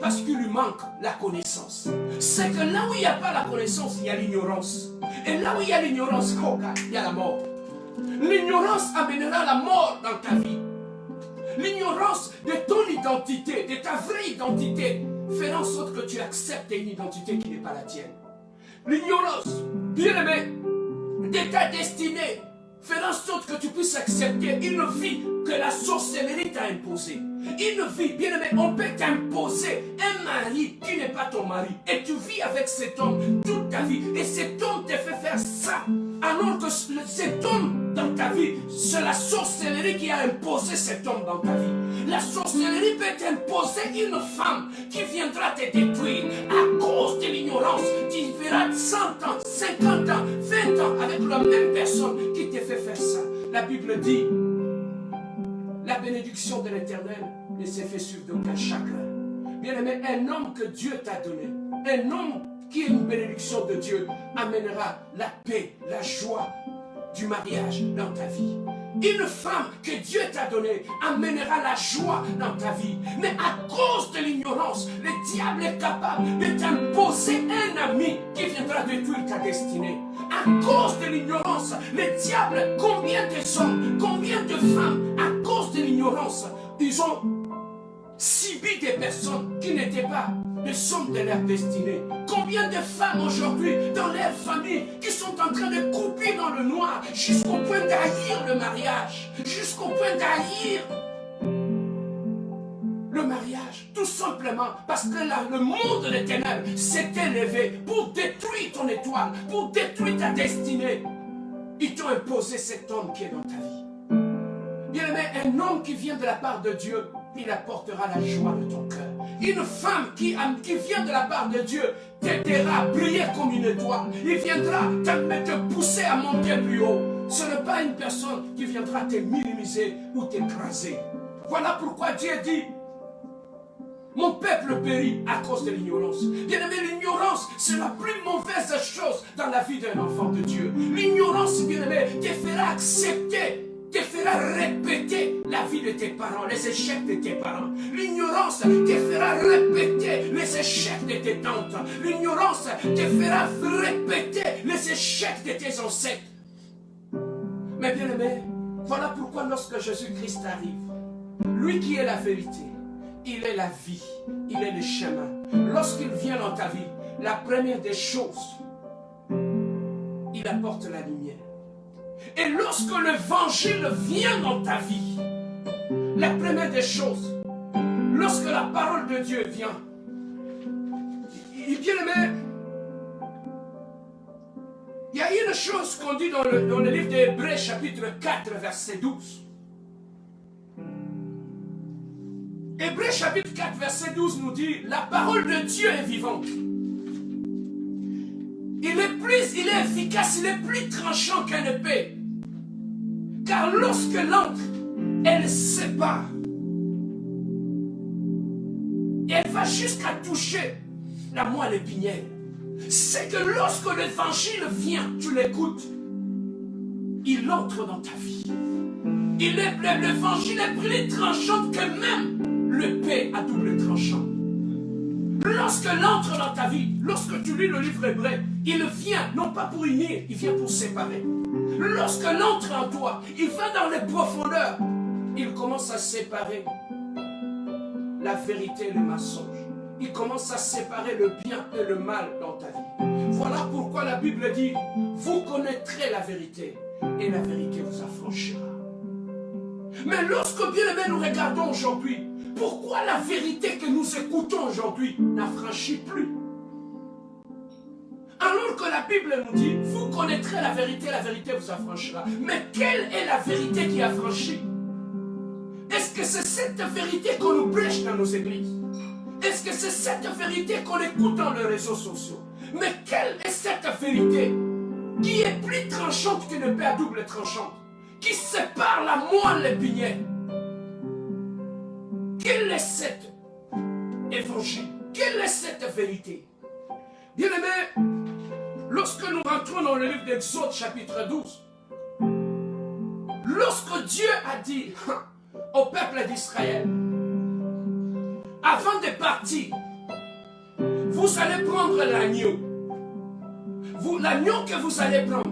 parce qu'il lui manque la connaissance. C'est que là où il n'y a pas la connaissance, il y a l'ignorance. Et là où il y a l'ignorance, il y a la mort. L'ignorance amènera la mort dans ta vie. L'ignorance de ton identité, de ta vraie identité, fera en sorte que tu acceptes une identité qui n'est pas la tienne. L'ignorance, bien aimé, de ta destinée, fera en sorte que tu puisses accepter une vie que la sorcellerie t'a imposée. Une vie, bien aimé, on peut t'imposer un mari qui n'est pas ton mari. Et tu vis avec cet homme toute ta vie. Et cet homme te fait faire ça. Alors que cet homme dans ta vie, c'est la sorcellerie qui a imposé cet homme dans ta vie. La sorcellerie peut t'imposer une femme qui viendra te détruire à cause de l'ignorance. Tu verras 100 ans, 50 ans, 20 ans avec la même personne qui te fait faire ça. La Bible dit, la bénédiction de l'Éternel ne se fait sur d'aucun chagrin. Bien-aimé, un homme que Dieu t'a donné, un homme qui est une bénédiction de Dieu, amènera la paix, la joie du mariage dans ta vie. Une femme que Dieu t'a donnée amènera la joie dans ta vie. Mais à cause de l'ignorance, le diable est capable de t'imposer un ami qui viendra détruire ta destinée. À cause de l'ignorance, le diable, combien de hommes, combien de femmes, à cause de l'ignorance, ils ont subi des personnes qui n'étaient pas le somme de leur destinée. Combien de femmes aujourd'hui dans leur famille qui sont en train de couper dans le noir jusqu'au point d'haïr le mariage, jusqu'au point d'haïr le mariage, tout simplement parce que là, le monde des ténèbres s'est élevé pour détruire ton étoile, pour détruire ta destinée. Ils t'ont imposé cet homme qui est dans ta vie. Bien aimé, un homme qui vient de la part de Dieu, il apportera la joie de ton cœur. une femme qui vient de la part de Dieu t'aidera à briller comme une étoile. Il viendra te pousser à monter plus haut. Ce n'est pas une personne qui viendra te minimiser ou t'écraser. Voilà pourquoi Dieu dit: mon peuple périt à cause de l'ignorance. Bien aimé, l'ignorance, c'est la plus mauvaise chose dans la vie d'un enfant de Dieu. L'ignorance, bien aimé, te fera accepter, te fera répéter la vie de tes parents, les échecs de tes parents. L'ignorance te fera répéter les échecs de tes tantes. L'ignorance te fera répéter les échecs de tes ancêtres. Mais bien aimé, voilà pourquoi lorsque Jésus-Christ arrive, lui qui est la vérité, il est la vie, il est le chemin. Lorsqu'il vient dans ta vie, la première des choses, il apporte la lumière. Et lorsque l'évangile vient dans ta vie, la première des choses, lorsque la parole de Dieu vient, bien aimé, il y a une chose qu'on dit dans le livre d'Hébreux chapitre 4 verset 12. Hébreux chapitre 4 verset 12 nous dit: la parole de Dieu est vivante. Il est efficace, il est plus tranchant qu'un épée. Car lorsque l'encre, elle sépare, et elle va jusqu'à toucher la moelle épinière, c'est que lorsque l'évangile vient, tu l'écoutes, il entre dans ta vie. L'évangile est plus tranchant que même l'épée à double tranchant. Lorsque l'entre dans ta vie, lorsque tu lis le livre hébreu, il vient non pas pour unir, il vient pour séparer. Lorsque l'entre en toi, il va dans les profondeurs, il commence à séparer la vérité et le mensonge. Il commence à séparer le bien et le mal dans ta vie. Voilà pourquoi la Bible dit: vous connaîtrez la vérité et la vérité vous affranchira. Mais lorsque, bien aimé, nous regardons aujourd'hui, pourquoi la vérité que nous écoutons aujourd'hui n'affranchit plus? Alors que la Bible nous dit: vous connaîtrez la vérité vous affranchira. Mais quelle est la vérité qui affranchit? Est-ce que c'est cette vérité qu'on nous prêche dans nos églises? Est-ce que c'est cette vérité qu'on écoute dans les réseaux sociaux? Mais quelle est cette vérité qui est plus tranchante qu'une épée à double tranchante, qui sépare la moelle épinière? Quelle est cette évangile? Quelle est cette vérité? Bien aimé, lorsque nous rentrons dans le livre d'Exode chapitre 12, lorsque Dieu a dit au peuple d'Israël: avant de partir, vous allez prendre l'agneau. L'agneau que vous allez prendre,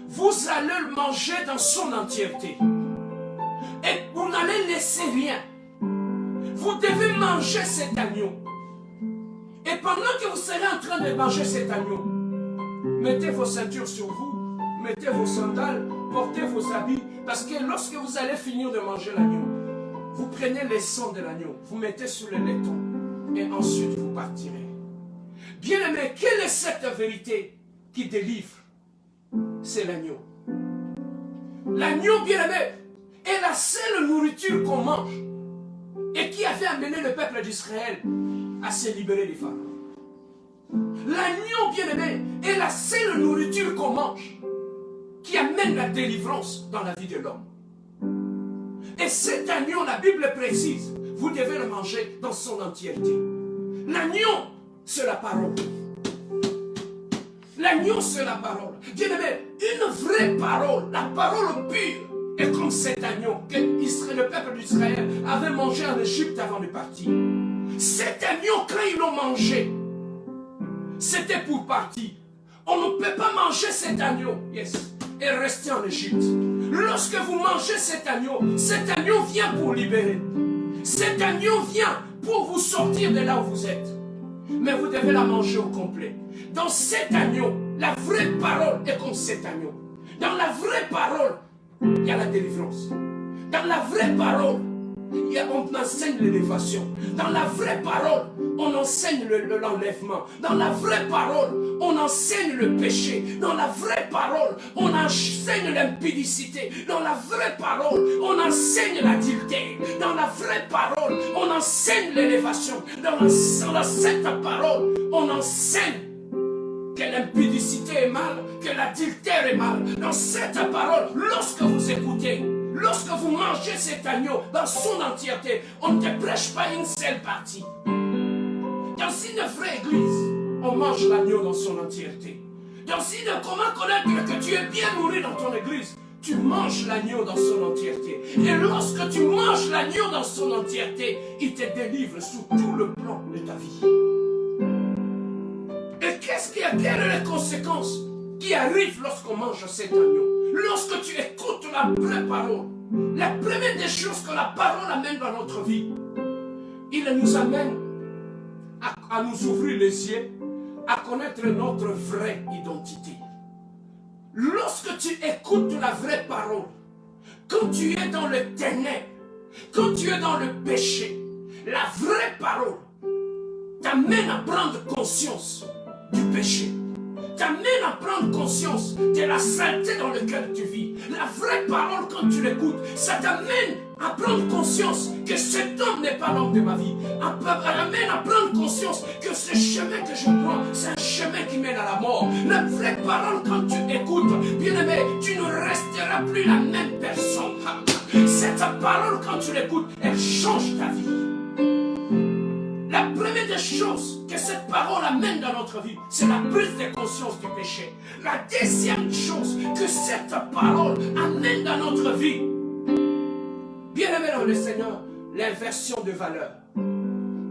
vous allez le manger dans son entièreté. Et vous n'allez laisser rien. Vous devez manger cet agneau. Et pendant que vous serez en train de manger cet agneau, mettez vos ceintures sur vous, mettez vos sandales, portez vos habits, parce que lorsque vous allez finir de manger l'agneau, vous prenez les sangs de l'agneau, vous mettez sur le laiton, et ensuite vous partirez. Bien aimé, quelle est cette vérité qui délivre? C'est l'agneau. L'agneau, bien aimé, est la seule nourriture qu'on mange et qui avait amené le peuple d'Israël à se libérer des pharaons. L'agneau, bien aimé, est la seule nourriture qu'on mange qui amène la délivrance dans la vie de l'homme. Et cet agneau, la Bible précise, vous devez le manger dans son entièreté. L'agneau, c'est la parole. L'agneau, c'est la parole. Bien aimé, une vraie parole, la parole pure, est comme cet agneau que le peuple d'Israël avait mangé en Égypte avant de partir. Cet agneau, quand ils l'ont mangé, c'était pour partir. On ne peut pas manger cet agneau, et rester en Égypte. Lorsque vous mangez cet agneau vient pour libérer. Cet agneau vient pour vous sortir de là où vous êtes. Mais vous devez la manger au complet. Dans cet agneau, la vraie parole est comme cet agneau. Dans la vraie parole, il y a la délivrance. Dans la vraie parole, on enseigne l'élévation. Dans la vraie parole, on enseigne l'enlèvement. Dans la vraie parole, on enseigne le péché. Dans la vraie parole, on enseigne l'impudicité. Dans la vraie parole, on enseigne l'adultère. Dans la vraie parole, on enseigne l'élévation. Dans cette parole, on enseigne que l'impudicité est mal, que l'adultère est mal. Dans cette parole, lorsque vous écoutez, lorsque vous mangez cet agneau dans son entièreté, on ne te prêche pas une seule partie. Dans une vraie église, on mange l'agneau dans son entièreté. Dans une, comment connaître que tu es bien nourri dans ton église? Tu manges l'agneau dans son entièreté. Et lorsque tu manges l'agneau dans son entièreté, il te délivre sous tout le plan de ta vie. Et quelles sont les conséquences qui arrivent lorsqu'on mange cet agneau? Lorsque tu écoutes la vraie parole, la première des choses que la parole amène dans notre vie, il nous amène à nous ouvrir les yeux, à connaître notre vraie identité. Lorsque tu écoutes la vraie parole, quand tu es dans le ténèbre, quand tu es dans le péché, la vraie parole t'amène à prendre conscience du péché, t'amène à prendre conscience de la saleté dans laquelle tu vis. La vraie parole, quand tu l'écoutes, ça t'amène à prendre conscience que cet homme n'est pas l'homme de ma vie. Amène à prendre conscience que ce chemin que je prends, c'est un chemin qui mène à la mort. La vraie parole, quand tu écoutes, bien-aimé, tu ne resteras plus la même personne. Cette parole, quand tu l'écoutes, elle change ta vie. La première des choses que cette parole amène dans notre vie, c'est la prise de conscience du péché. La deuxième chose que cette parole amène dans notre vie, bien-aimé dans le Seigneur, l'inversion de valeur.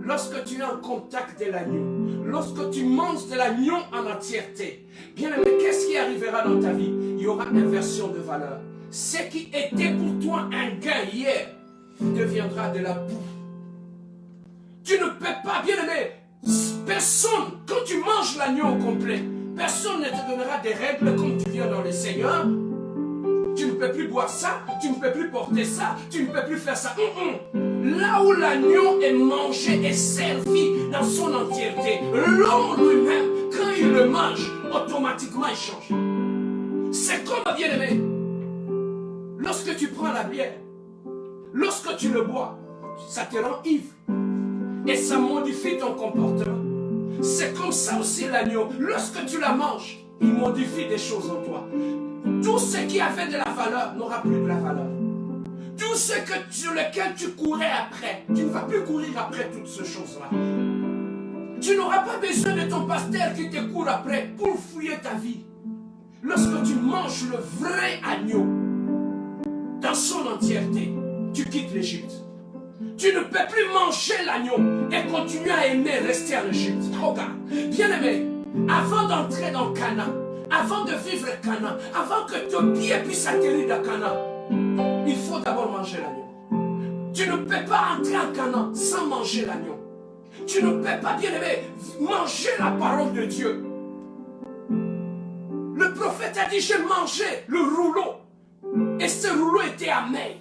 Lorsque tu es en contact de l'agneau, lorsque tu manges de l'agneau en entièreté, bien-aimé, qu'est-ce qui arrivera dans ta vie? Il y aura inversion de valeur. Ce qui était pour toi un gain hier deviendra de la boue. Tu ne peux pas, bien-aimé, personne, quand tu manges l'agneau au complet, personne ne te donnera des règles comme tu viens dans le Seigneur. Tu ne peux plus boire ça, tu ne peux plus porter ça, tu ne peux plus faire ça. Là où l'agneau est mangé et servi dans son entièreté, l'homme lui-même, quand il le mange, automatiquement il change. C'est comme, bien-aimé, lorsque tu prends la bière, lorsque tu le bois, ça te rend ivre. Et ça modifie ton comportement. C'est comme ça aussi l'agneau. Lorsque tu la manges, il modifie des choses en toi. Tout ce qui avait de la valeur n'aura plus de la valeur. Tout ce sur lequel tu courais après, tu ne vas plus courir après toutes ces choses-là. Tu n'auras pas besoin de ton pasteur qui te court après pour fouiller ta vie. Lorsque tu manges le vrai agneau dans son entièreté, tu quittes l'Égypte. Tu ne peux plus manger l'agneau et continuer à aimer rester en Égypte. Regarde, bien-aimé, avant d'entrer dans Canaan, avant de vivre Canaan, avant que ton pied puisse atterrir dans Canaan, il faut d'abord manger l'agneau. Tu ne peux pas entrer en Canaan sans manger l'agneau. Tu ne peux pas, bien-aimé, manger la parole de Dieu. Le prophète a dit, j'ai mangé le rouleau. Et ce rouleau était amer.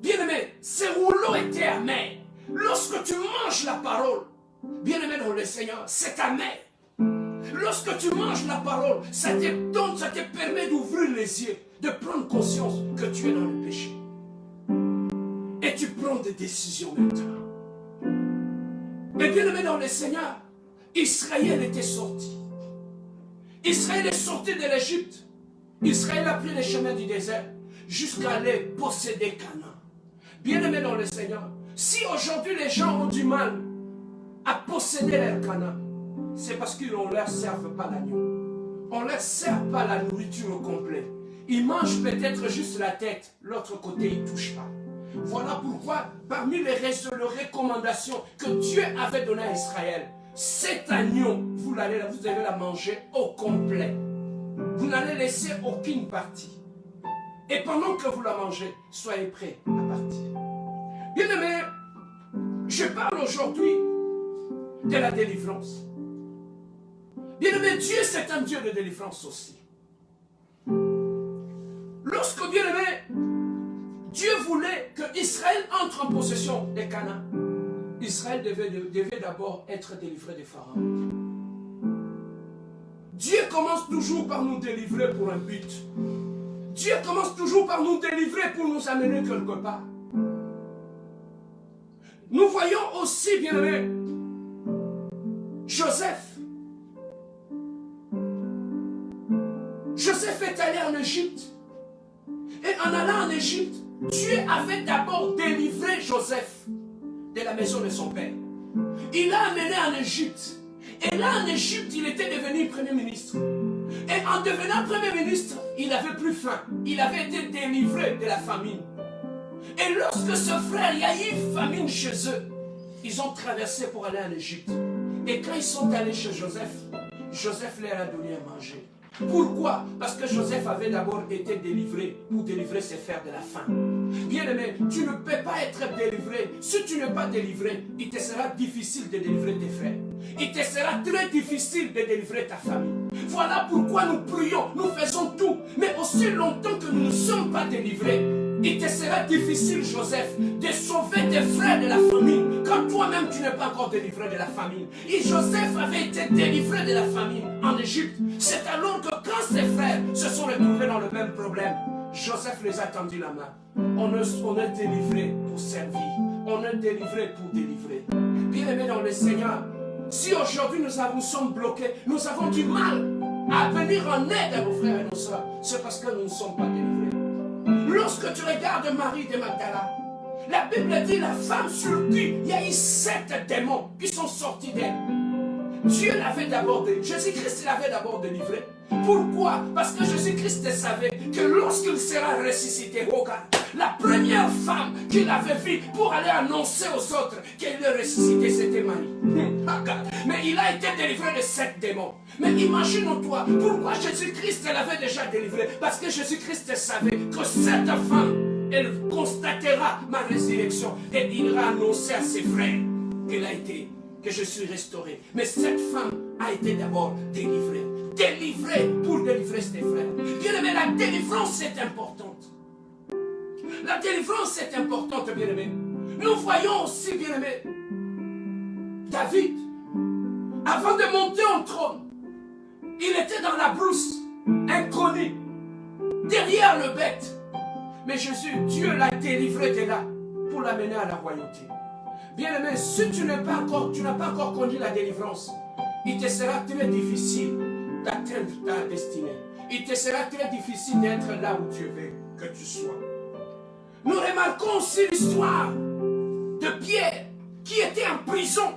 Bien-aimé, ce rouleau était amer. Lorsque tu manges la parole, bien-aimé dans le Seigneur, c'est amer. Lorsque tu manges la parole, ça te permet d'ouvrir les yeux, de prendre conscience que tu es dans le péché. Et tu prends des décisions maintenant. Et bien-aimé dans le Seigneur, Israël était sorti. Israël est sorti de l'Égypte. Israël a pris les chemins du désert jusqu'à aller posséder Canaan. Bien-aimé dans le Seigneur, si aujourd'hui les gens ont du mal à posséder leur Canaan, c'est parce qu'ils ne leur servent pas l'agneau. On ne leur sert pas la nourriture au complet. Ils mangent peut-être juste la tête, l'autre côté ils ne touchent pas. Voilà pourquoi, parmi les recommandations que Dieu avait données à Israël, cet agneau, vous allez la manger au complet. Vous n'allez laisser aucune partie. Et pendant que vous la mangez, soyez prêts à partir. Bien-aimés, je parle aujourd'hui de la délivrance. Bien-aimé, Dieu c'est un Dieu de délivrance aussi. Lorsque, bien-aimé, Dieu voulait que Israël entre en possession des Canaan, Israël devait d'abord être délivré des pharaons. Dieu commence toujours par nous délivrer pour un but. Dieu commence toujours par nous délivrer pour nous amener quelque part. Nous voyons aussi, bien-aimés, Joseph. Joseph est allé en Égypte. Et en allant en Égypte, Dieu avait d'abord délivré Joseph de la maison de son père. Il l'a amené en Égypte. Et là, en Égypte, il était devenu premier ministre. Et en devenant premier ministre, il n'avait plus faim. Il avait été délivré de la famine. Et lorsque ce frère, il y a eu famine chez eux, ils ont traversé pour aller en Égypte. Et quand ils sont allés chez Joseph, Joseph leur a donné à manger. Pourquoi? Parce que Joseph avait d'abord été délivré pour délivrer ses frères de la faim. Bien-aimé, tu ne peux pas être délivré. Si tu n'es pas délivré, il te sera difficile de délivrer tes frères. Il te sera très difficile de délivrer ta famille. Voilà pourquoi nous prions, nous faisons tout. Mais aussi longtemps que nous ne sommes pas délivrés, il te sera difficile, Joseph, de sauver tes frères de la famine, quand toi-même tu n'es pas encore délivré de la famine. Et Joseph avait été délivré de la famine en Égypte. C'est alors que quand ses frères se sont retrouvés dans le même problème, Joseph les a tendu la main. On est délivré pour servir. On est délivré pour délivrer. Bien-aimés dans le Seigneur, si aujourd'hui nous sommes bloqués, nous avons du mal à venir en aide à nos frères et nos soeurs, c'est parce que nous ne sommes pas délivrés. Lorsque tu regardes Marie de Magdala, la Bible dit la femme sur qui il y a eu 7 démons qui sont sortis d'elle. Dieu l'avait d'abord délivré. Jésus-Christ l'avait d'abord délivré. Pourquoi? Parce que Jésus-Christ savait que lorsqu'il sera ressuscité, regarde, la première femme qu'il avait vue pour aller annoncer aux autres qu'il est ressuscité, c'était Marie. Mais il a été délivré de 7 démons. Mais imagine-toi, pourquoi Jésus-Christ l'avait déjà délivré? Parce que Jésus-Christ savait que cette femme, elle constatera ma résurrection et il ira annoncer à ses frères que je suis restauré. Mais cette femme a été d'abord délivrée. Délivrée pour délivrer ses frères. Bien-aimé, la délivrance est importante. La délivrance est importante, bien-aimé. Nous voyons aussi, bien-aimé, David, avant de monter au trône, il était dans la brousse, inconnu, derrière le bête. Mais Jésus, Dieu l'a délivré de là pour l'amener à la royauté. Bien-aimé, si tu n'as pas encore connu la délivrance, il te sera très difficile d'atteindre ta destinée. Il te sera très difficile d'être là où Dieu veut que tu sois. Nous remarquons aussi l'histoire de Pierre qui était en prison,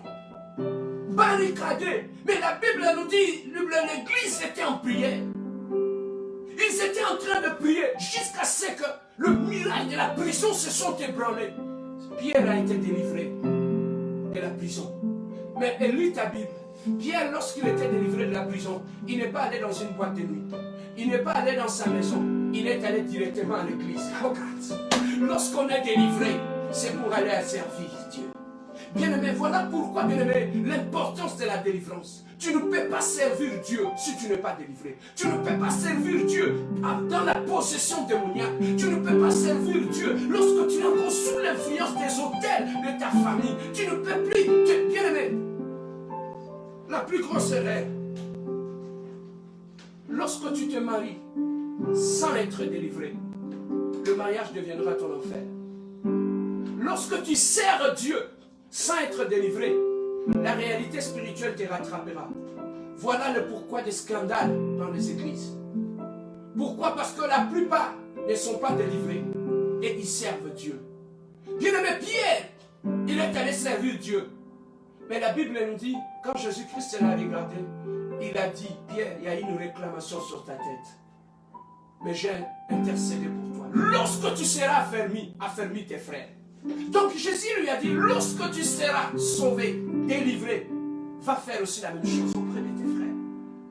barricadé. Mais la Bible nous dit, l'église était en prière. Ils étaient en train de prier jusqu'à ce que le miracle de la prison se sont ébranlés. Pierre a été délivré de la prison. Mais lis ta Bible. Pierre, lorsqu'il était délivré de la prison, il n'est pas allé dans une boîte de nuit. Il n'est pas allé dans sa maison. Il est allé directement à l'église. Regarde. Lorsqu'on est délivré, c'est pour aller servir Dieu. Bien-aimé, voilà pourquoi, bien-aimé, l'importance de la délivrance. Tu ne peux pas servir Dieu si tu n'es pas délivré. Tu ne peux pas servir Dieu dans la possession démoniaque. Tu ne peux pas servir Dieu lorsque tu es encore sous l'influence des autels de ta famille. Tu ne peux plus. Bien-aimé, la plus grosse erreur, lorsque tu te maries sans être délivré, le mariage deviendra ton enfer. Lorsque tu sers Dieu sans être délivré, la réalité spirituelle te rattrapera. Voilà le pourquoi des scandales dans les églises. Pourquoi? Parce que la plupart ne sont pas délivrés et ils servent Dieu. Bien-aimé, Pierre, il est allé servir Dieu. Mais la Bible nous dit, quand Jésus-Christ l'a regardé, il a dit, Pierre, il y a une réclamation sur ta tête. Mais j'ai intercédé pour toi. Lorsque tu seras affermi tes frères. Donc Jésus lui a dit, lorsque tu seras sauvé, délivré, va faire aussi la même chose auprès de tes frères.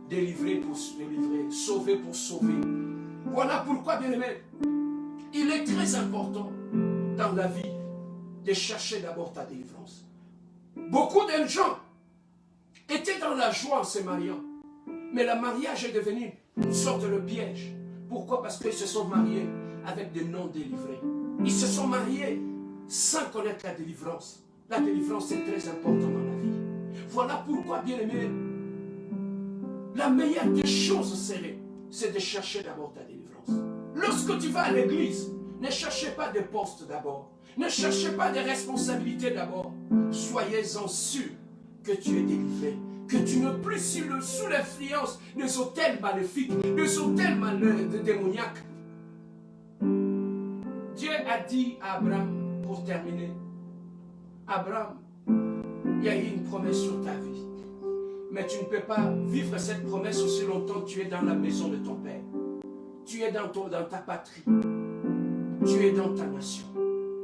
Délivrer pour délivrer, sauver pour sauver. Voilà pourquoi, bien-aimé, il est très important dans la vie de chercher d'abord ta délivrance. Beaucoup de gens étaient dans la joie en se mariant. Mais le mariage est devenu une sorte de piège. Pourquoi? Parce qu'ils se sont mariés avec des non-délivrés. Ils se sont mariés sans connaître la délivrance. La délivrance est très importante dans la vie. Voilà pourquoi, bien-aimé, la meilleure des choses serait, c'est de chercher d'abord ta délivrance. Lorsque tu vas à l'église, ne cherchez pas des postes d'abord. Ne cherchez pas des responsabilités d'abord. Soyez-en sûr que tu es délivré, que tu n'es plus sous l'influence des hôtels maléfiques, des hôtels démoniaques. Dieu a dit à Abraham, pour terminer, Abraham, il y a eu une promesse sur ta vie. Mais tu ne peux pas vivre cette promesse aussi longtemps que tu es dans la maison de ton père. Tu es dans ta patrie. Tu es dans ta nation.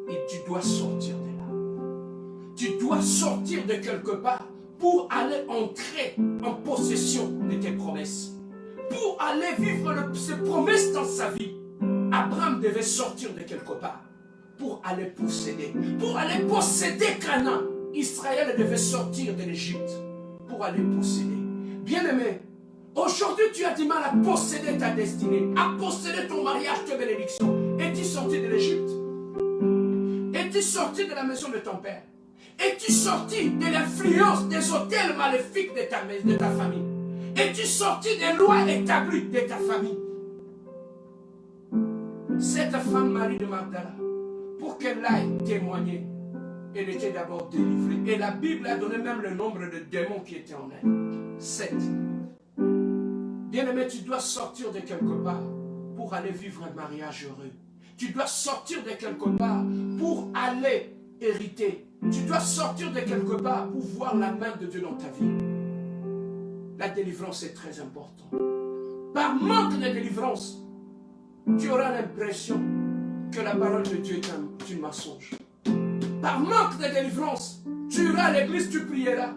Et tu dois sortir de là. Tu dois sortir de quelque part pour aller entrer en possession de tes promesses. Pour aller vivre ces promesses dans sa vie. Abraham devait sortir de quelque part pour aller posséder. Pour aller posséder Canaan. Israël devait sortir de l'Égypte pour aller posséder. Bien-aimé, aujourd'hui tu as du mal à posséder ta destinée, à posséder ton mariage, tes bénédictions. Es-tu sorti de l'Égypte? Es-tu sorti de la maison de ton père? Es-tu sorti de l'influence des hôtels maléfiques de ta famille? Es-tu sorti des lois établies de ta famille? Cette femme Marie de Magdala, pour qu'elle aille témoigner, elle était d'abord délivrée. Et la Bible a donné même le nombre de démons qui étaient en elle. 7. Bien-aimé, tu dois sortir de quelque part pour aller vivre un mariage heureux. Tu dois sortir de quelque part pour aller hériter. Tu dois sortir de quelque part pour voir la main de Dieu dans ta vie. La délivrance est très importante. Par manque de délivrance, tu auras l'impression que la parole de Dieu est une mensonge. Par manque de délivrance, tu iras à l'église, tu prieras.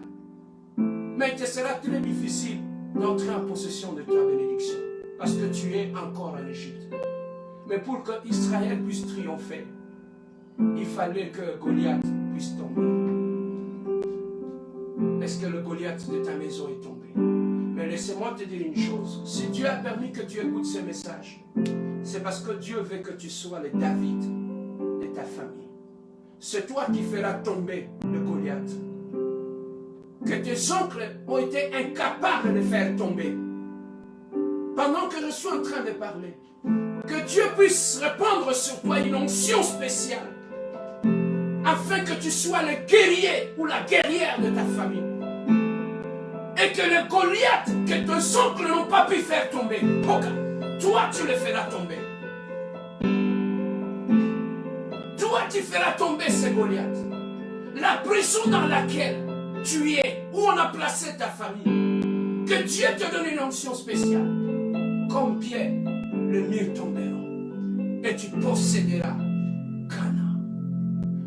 Mais il te sera très difficile d'entrer en possession de ta bénédiction. Parce que tu es encore en Égypte. Mais pour que Israël puisse triompher, il fallait que Goliath puisse tomber. Est-ce que le Goliath de ta maison est tombé? Mais laissez-moi te dire une chose. Si Dieu a permis que tu écoutes ces messages, c'est parce que Dieu veut que tu sois le David de ta famille. C'est toi qui feras tomber le Goliath. Que tes oncles ont été incapables de faire tomber. Pendant que je suis en train de parler, que Dieu puisse répandre sur toi une onction spéciale, afin que tu sois le guerrier ou la guerrière de ta famille. Et que le Goliath que tes oncles n'ont pas pu faire tomber, toi tu le feras tomber. Toi tu feras tomber ce Goliath. La prison dans laquelle tu es, où on a placé ta famille, que Dieu te donne une onction spéciale. Comme Pierre, le mur tombera et tu posséderas Canaan.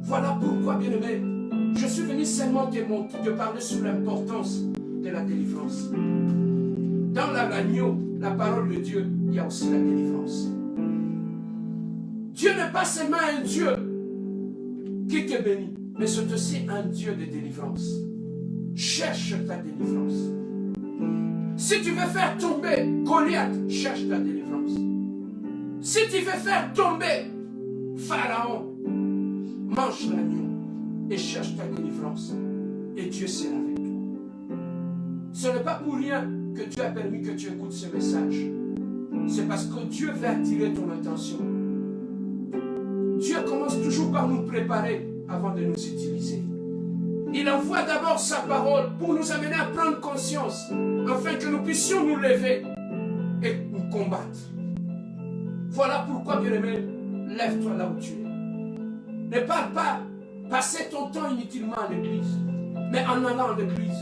Voilà pourquoi, bien-aimé, je suis venu seulement te parler sur l'importance de la délivrance. Dans l'agneau, la parole de Dieu, il y a aussi la délivrance. Dieu n'est pas seulement un Dieu qui te bénit, mais c'est aussi un Dieu de délivrance. Cherche ta délivrance. Si tu veux faire tomber Goliath, cherche ta délivrance. Si tu veux faire tomber Pharaon, mange l'agneau et cherche ta délivrance. Et Dieu sera avec toi. Ce n'est pas pour rien que Dieu a permis que tu écoutes ce message. C'est parce que Dieu veut attirer ton attention. Dieu commence toujours par nous préparer avant de nous utiliser. Il envoie d'abord sa parole pour nous amener à prendre conscience, afin que nous puissions nous lever et nous combattre. Voilà pourquoi, bien-aimé, lève-toi là où tu es. Ne parle pas passer ton temps inutilement à l'église, mais en allant à l'église,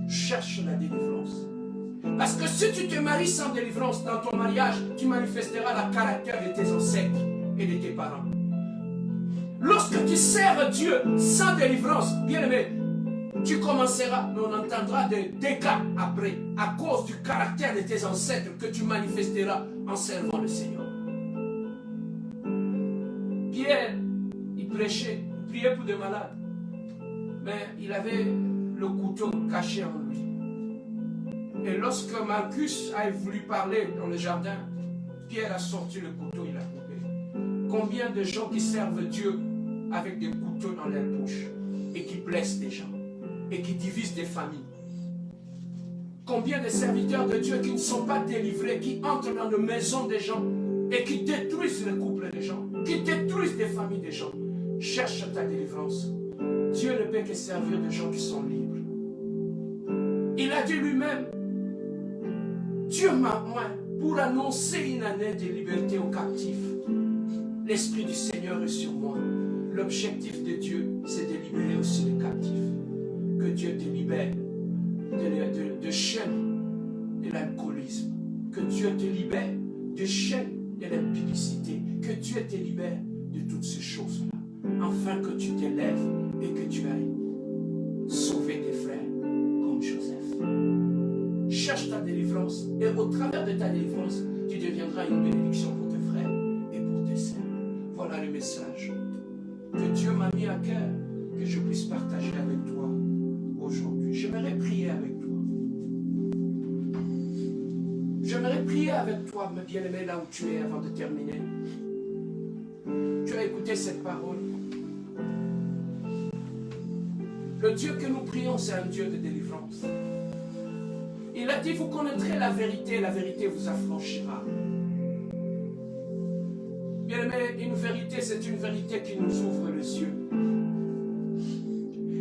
cherche la délivrance. Parce que si tu te maries sans délivrance dans ton mariage, tu manifesteras le caractère de tes ancêtres et de tes parents. Lorsque tu sers Dieu sans délivrance, bien-aimé, tu commenceras, mais on entendra des dégâts après, à cause du caractère de tes ancêtres que tu manifesteras en servant le Seigneur. Pierre, il prêchait, il priait pour des malades, mais il avait le couteau caché en lui. Et lorsque Marcus a voulu parler dans le jardin, Pierre a sorti le couteau, il a coupé. Combien de gens qui servent Dieu avec des couteaux dans leur bouche et qui blessent des gens et qui divisent des familles. Combien de serviteurs de Dieu qui ne sont pas délivrés, qui entrent dans les maisons des gens et qui détruisent le couple des gens, qui détruisent des familles des gens. Cherche ta délivrance. Dieu ne peut que servir de gens qui sont libres. Il a dit lui-même, Dieu m'a oint pour annoncer une année de liberté aux captifs. L'Esprit du Seigneur est sur moi. L'objectif de Dieu, c'est de libérer aussi les captifs. Que Dieu te libère de chaînes de l'alcoolisme. Que Dieu te libère de chaînes de l'impudicité. Que Dieu te libère de toutes ces choses-là. Afin que tu t'élèves et que tu ailles sauver tes frères comme Joseph. Cherche ta délivrance et au travers de ta délivrance, tu deviendras une bénédiction pour tes frères et pour tes sœurs. Voilà le message que Dieu m'a mis à cœur, que je puisse partager avec toi aujourd'hui. J'aimerais prier avec toi. J'aimerais prier avec toi, ma bien-aimée, là où tu es, avant de terminer. Tu as écouté cette parole. Le Dieu que nous prions, c'est un Dieu de délivrance. Il a dit, vous connaîtrez la vérité vous affranchira. Bien aimé, une vérité, c'est une vérité qui nous ouvre les yeux.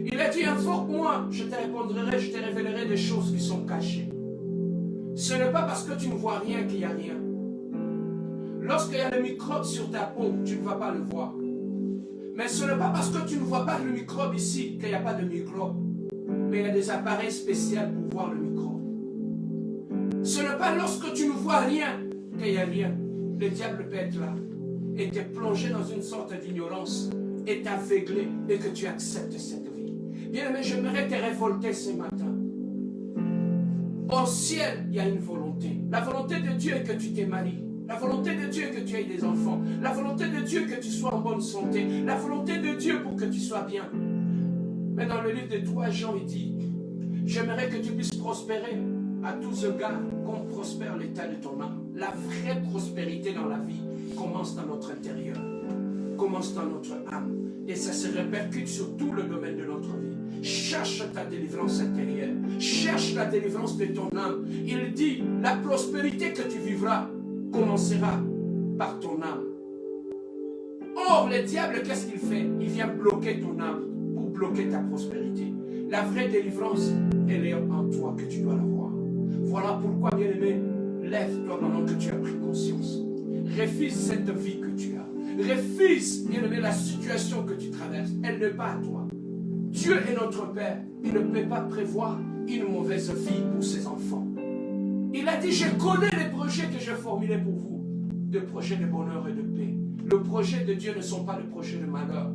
Il a dit, invoque-moi, je te répondrai, je te révélerai des choses qui sont cachées. Ce n'est pas parce que tu ne vois rien qu'il n'y a rien. Lorsqu'il y a le microbe sur ta peau, tu ne vas pas le voir. Mais ce n'est pas parce que tu ne vois pas le microbe ici qu'il n'y a pas de microbe. Mais il y a des appareils spéciaux pour voir le microbe. Ce n'est pas lorsque tu ne vois rien qu'il y a rien. Le diable peut être là et te plonger dans une sorte d'ignorance et t'aveugler et que tu acceptes cette vie. Bien aimé, j'aimerais te révolter ce matin. Au ciel, il y a une volonté. La volonté de Dieu est que tu te maries. La volonté de Dieu est que tu aies des enfants. La volonté de Dieu est que tu sois en bonne santé. La volonté de Dieu pour que tu sois bien. Mais dans le livre de 3 Jean, il dit, j'aimerais que tu puisses prospérer à tous égards, comme prospère l'état de ton âme. La vraie prospérité dans la vie commence dans notre intérieur, commence dans notre âme. Et ça se répercute sur tout le domaine de notre vie. Cherche ta délivrance intérieure. Cherche la délivrance de ton âme. Il dit, la prospérité que tu vivras commencera par ton âme. Or, le diable, qu'est-ce qu'il fait? Il vient bloquer ton âme pour bloquer ta prospérité. La vraie délivrance, elle est en toi que tu dois l'avoir. Voilà pourquoi, bien-aimé, lève-toi pendant que tu as pris conscience. Refuse cette vie que tu as. Refuse, bien-aimé, la situation que tu traverses. Elle n'est pas à toi. Dieu est notre Père. Il ne peut pas prévoir une mauvaise vie pour ses enfants. Il a dit, je connais les projets que j'ai formulés pour vous. Des projets de bonheur et de paix. Le projet de Dieu ne sont pas des projets de malheur.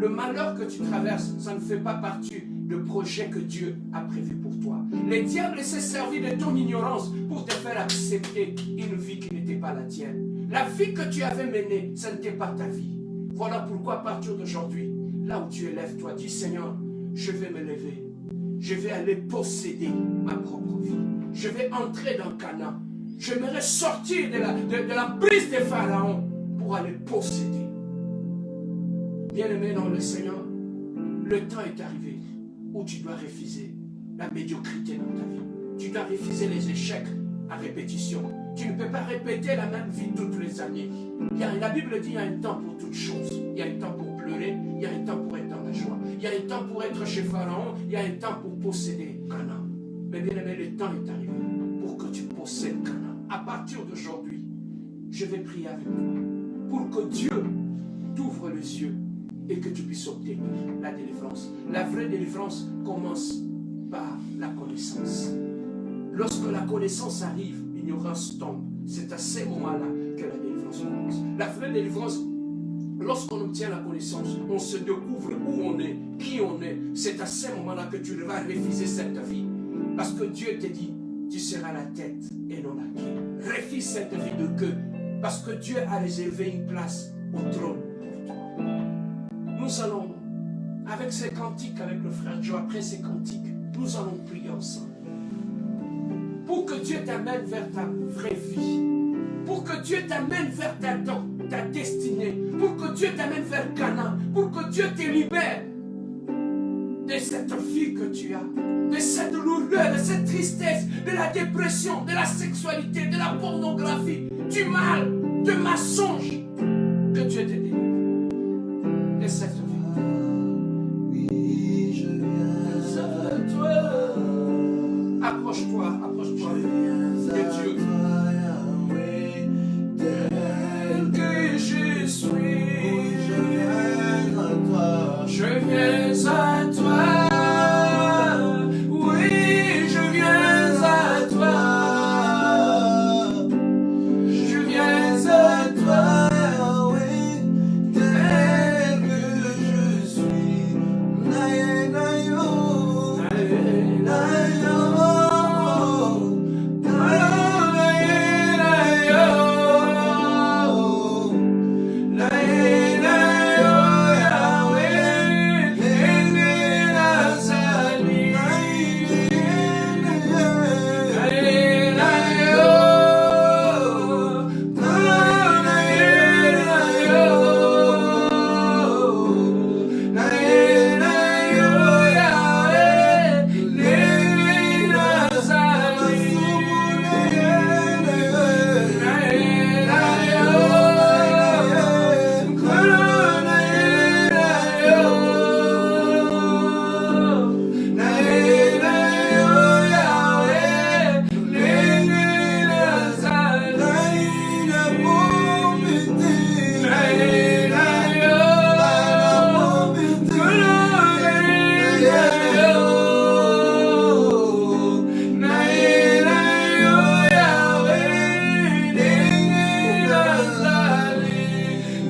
Le malheur que tu traverses, ça ne fait pas partie du projet que Dieu a prévu pour toi. Le diable s'est servi de ton ignorance pour te faire accepter une vie qui n'était pas la tienne. La vie que tu avais menée, ça n'était pas ta vie. Voilà pourquoi à partir d'aujourd'hui, là où tu es, lève-toi, dis Seigneur, je vais me lever. Je vais aller posséder ma propre vie. Je vais entrer dans Canaan. J'aimerais sortir de la prise de Pharaon pour aller posséder. Bien-aimé dans le Seigneur, le temps est arrivé où tu dois refuser la médiocrité dans ta vie. Tu dois refuser les échecs à répétition. Tu ne peux pas répéter la même vie toutes les années. La Bible dit qu'il y a un temps pour toutes choses. Il y a un temps pour pleurer, il y a un temps pour être dans la joie. Il y a un temps pour être chez Pharaon, il y a un temps pour posséder Canaan. Mais bien aimé, le temps est arrivé pour que tu possèdes Canaan. À partir d'aujourd'hui, je vais prier avec toi pour que Dieu t'ouvre les yeux et que tu puisses obtenir la délivrance. La vraie délivrance commence par la connaissance. Lorsque la connaissance arrive, l'ignorance tombe. C'est à ces moments-là que la délivrance commence. La vraie délivrance, lorsqu'on obtient la connaissance, on se découvre où on est, qui on est. C'est à ces moments-là que tu vas refuser cette vie. Parce que Dieu te dit, tu seras la tête et non la queue. Refuse cette vie de queue. Parce que Dieu a réservé une place au trône pour toi. Nous allons, avec ces cantiques, avec le frère Joe, après ces cantiques, nous allons prier ensemble. Pour que Dieu t'amène vers ta vraie vie. Pour que Dieu t'amène vers ta destinée. Pour que Dieu t'amène vers Canaan. Pour que Dieu te libère de cette vie que tu as, de cette lourdeur, de cette tristesse, de la dépression, de la sexualité, de la pornographie, du mal, de mensonge. Que Dieu te délivre de cette vie. Oui, je viens à toi. Approche-toi Je viens de à Dieu. toi, Yahweh, tel Que je suis, je viens à toi. je viens à toi. Oui, je viens à toi. Je viens à toi. Yahweh, tel que je suis. Nayo,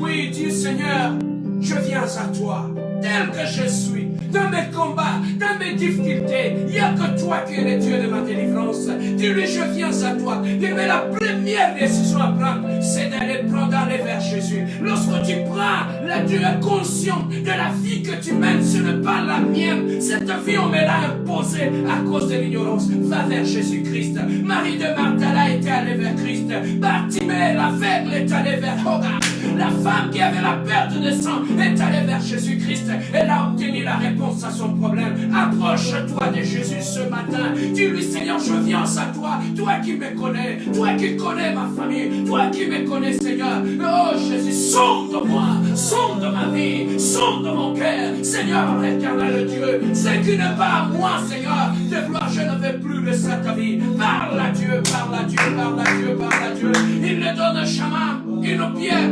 Oui, dis Seigneur, je viens à toi, tel que je suis, dans mes combats, dans mes difficultés. Il n'y a que toi qui es le Dieu de ma délivrance. Dis-lui, je viens à toi. Mais la première décision à prendre, c'est d'aller aller vers Jésus. Lorsque tu prends, là, tu es conscient de la vie que tu mènes, ce n'est pas la mienne. Cette vie, on me l'a imposée à cause de l'ignorance. Va vers Jésus-Christ. Marie de Magdala était allée vers Christ. Bartimée, l'aveugle, est allé vers Hogar. La femme qui avait la perte de sang est allée vers Jésus-Christ. Elle a obtenu la réponse à son problème. Approche-toi de Jésus ce matin. Dis-lui, Seigneur, je viens à toi. Toi qui me connais, toi qui connais ma famille, toi qui me connais, Seigneur. Oh Jésus, sonde-moi, sonde ma vie, sonde mon cœur. Seigneur, éternel Dieu, ce qui n'est pas à moi, Seigneur, de gloire, je ne veux plus de cette vie. Parle à Dieu, parle à Dieu, parle à Dieu, parle à Dieu. Il le donne un chemin, une pierre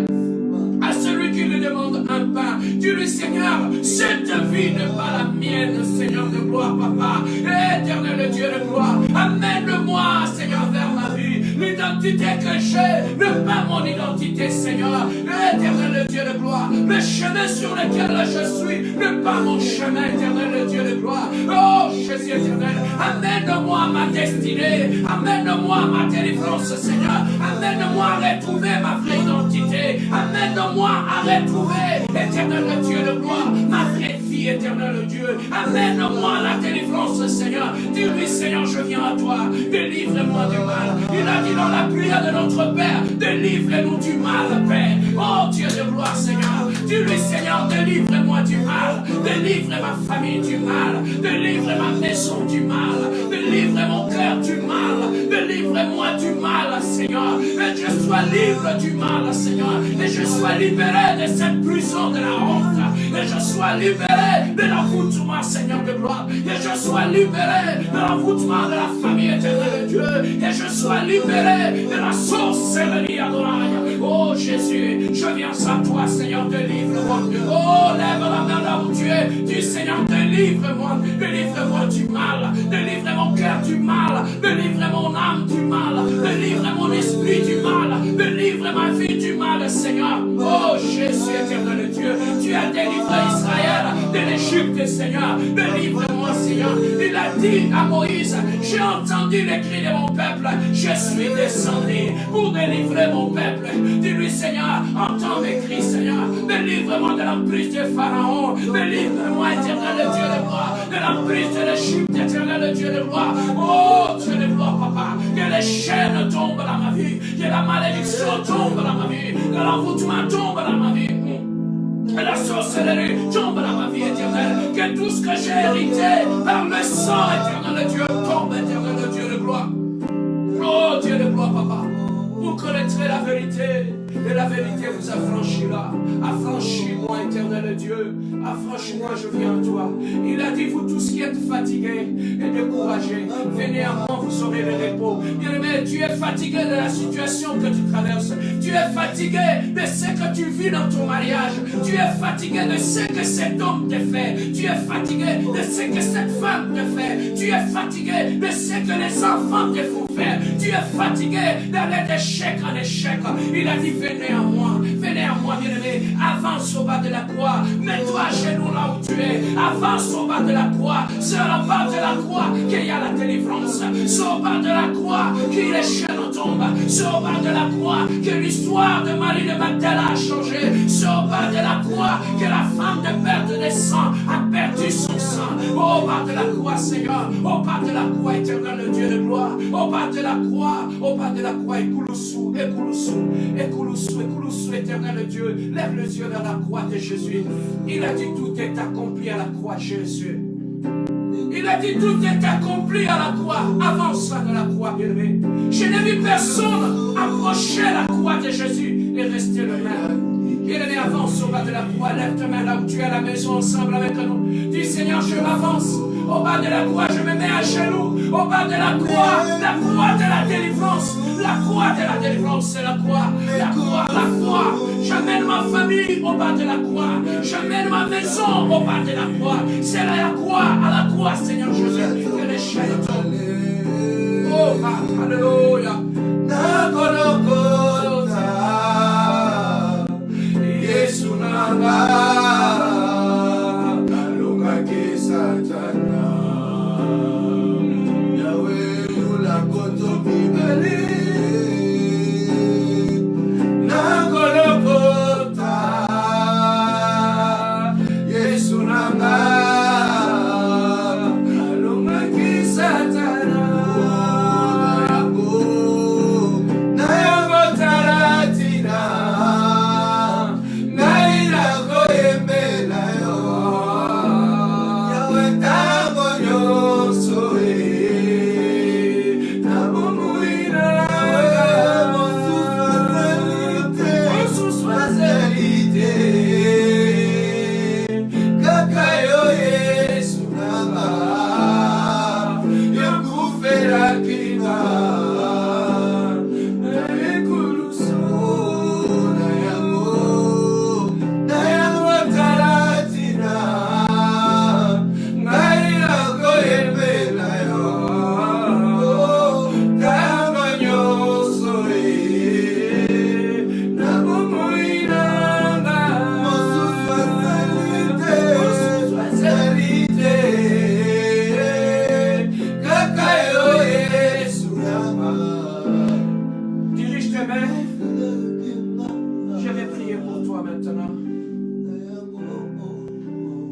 à celui qui lui demande un pain. Dis-lui, Seigneur, cette vie n'est pas la mienne, Seigneur de gloire, Papa. Éternel Dieu de gloire, amène-moi, Seigneur, vers ma vie. L'identité que j'ai n'est pas mon identité, Seigneur. Éternel Dieu de gloire, le chemin sur lequel je suis n'est pas mon chemin, éternel Dieu de gloire. Oh, Jésus éternel, amène-moi ma destinée, amène-moi ma délivrance, Seigneur. Amène-moi à retrouver ma vraie identité. Amène-moi à retrouver, éternel Dieu de gloire, ma vraie vie, éternel Dieu. Amène-moi la délivrance, Seigneur. Dis-lui, Seigneur, je viens à toi. Délivre-moi du mal. Il a dit dans la prière de notre Père, délivre-nous du mal, Père. Oh Dieu de gloire, Seigneur. Dis-lui, Seigneur, délivre-moi du mal. Délivre ma famille du mal. Délivre ma maison du mal. Délivre mon cœur du mal. Délivre-moi du mal, Seigneur. Et je sois libre du mal, Seigneur. Et je sois libéré de cette prison de la honte. Et je sois libéré de l'envoûtement, Seigneur de gloire. Et je sois libéré de l'envoûtement de la famille éternelle de Dieu. Et je sois libéré de la sorcellerie adorable. Oh Jésus, je viens à toi, Seigneur, délivre-moi. Oh, lève la main là où tu es. Dis, Seigneur, délivre-moi. Délivre-moi du mal. Délivre mon cœur du mal. Délivre mon âme du mal. Délivre mon esprit du mal. Délivre ma vie du mal, Seigneur. Oh Jésus, éternel Dieu, tu as délivré Israël de l'Égypte, Seigneur. Délivre-moi, Seigneur. Il a dit à Moïse, j'ai entendu les cris de mon peuple. Je suis descendu pour délivrer mon peuple. Dis-lui, Seigneur, entends mes cris, Seigneur. Délivre-moi de l'emprise de Pharaon. Délivre-moi, éternel Dieu de gloire, de l'emprise de l'Égypte, éternel Dieu de gloire. Oh Dieu de gloire, Papa, que les chaînes tombent dans ma vie, que la malédiction tombe dans ma vie, que l'envoûtement tombe dans ma vie. Que la sorcellerie tombe dans ma vie éternelle. Que tout ce que j'ai hérité par le sang éternel de Dieu tombe, éternel de Dieu de gloire. Oh Dieu de gloire, papa. Vous connaîtrez la vérité. Et la vérité vous affranchira. Affranchis-moi, éternel Dieu. Affranchis-moi, je viens à toi. Il a dit, vous tous qui êtes fatigués et découragés, venez à moi, vous aurez le repos. Bien-aimé, tu es fatigué de la situation que tu traverses. Tu es fatigué de ce que tu vis dans ton mariage. Tu es fatigué de ce que cet homme te fait. Tu es fatigué de ce que cette femme te fait. Tu es fatigué de ce que les enfants te font faire. Tu es fatigué d'aller d'échec en échec. Il a dit, venez à moi, bien-aimé. Avance au bas de la croix. Mets-toi à genoux là où tu es. Avance au bas de la croix. C'est au bas de la croix qu'il y a la délivrance. C'est au bas de la croix que les chaînes tombent. C'est au bas de la croix que l'histoire de Marie de Magdala a changé. C'est au bas de la croix que la femme de perte de sang a perdu son sang. Au bas de la croix, Seigneur. Au bas de la croix, éternel, le Dieu de gloire. Au bas de la croix, Ekouloussou, éternel Dieu. Lève les yeux vers la croix de Jésus. Il a dit tout est accompli à la croix, Jésus. Il a dit tout est accompli à la croix. Avance de la croix, bien-aimé. Je n'ai vu personne approcher la croix de Jésus et rester le même. Bien-aimé, avance au bas de la croix. Lève ta main là où tu es à la maison ensemble avec nous. Dis, Seigneur, je m'avance. Au bas de la croix, je me mets à genoux. Au bas de la croix de la délivrance. La croix de la délivrance, c'est la croix. La croix. J'amène ma famille au bas de la croix. J'amène ma maison au bas de la croix. C'est la croix, à la croix, Seigneur Jésus, que les chaînes tombent. Oh, alléluia. Yesu nanga, kalunga kisatana. Yahweh yula koto bibeli. Nangolokota. Yesu nanga, kalunga kisatana. Nayango taratina.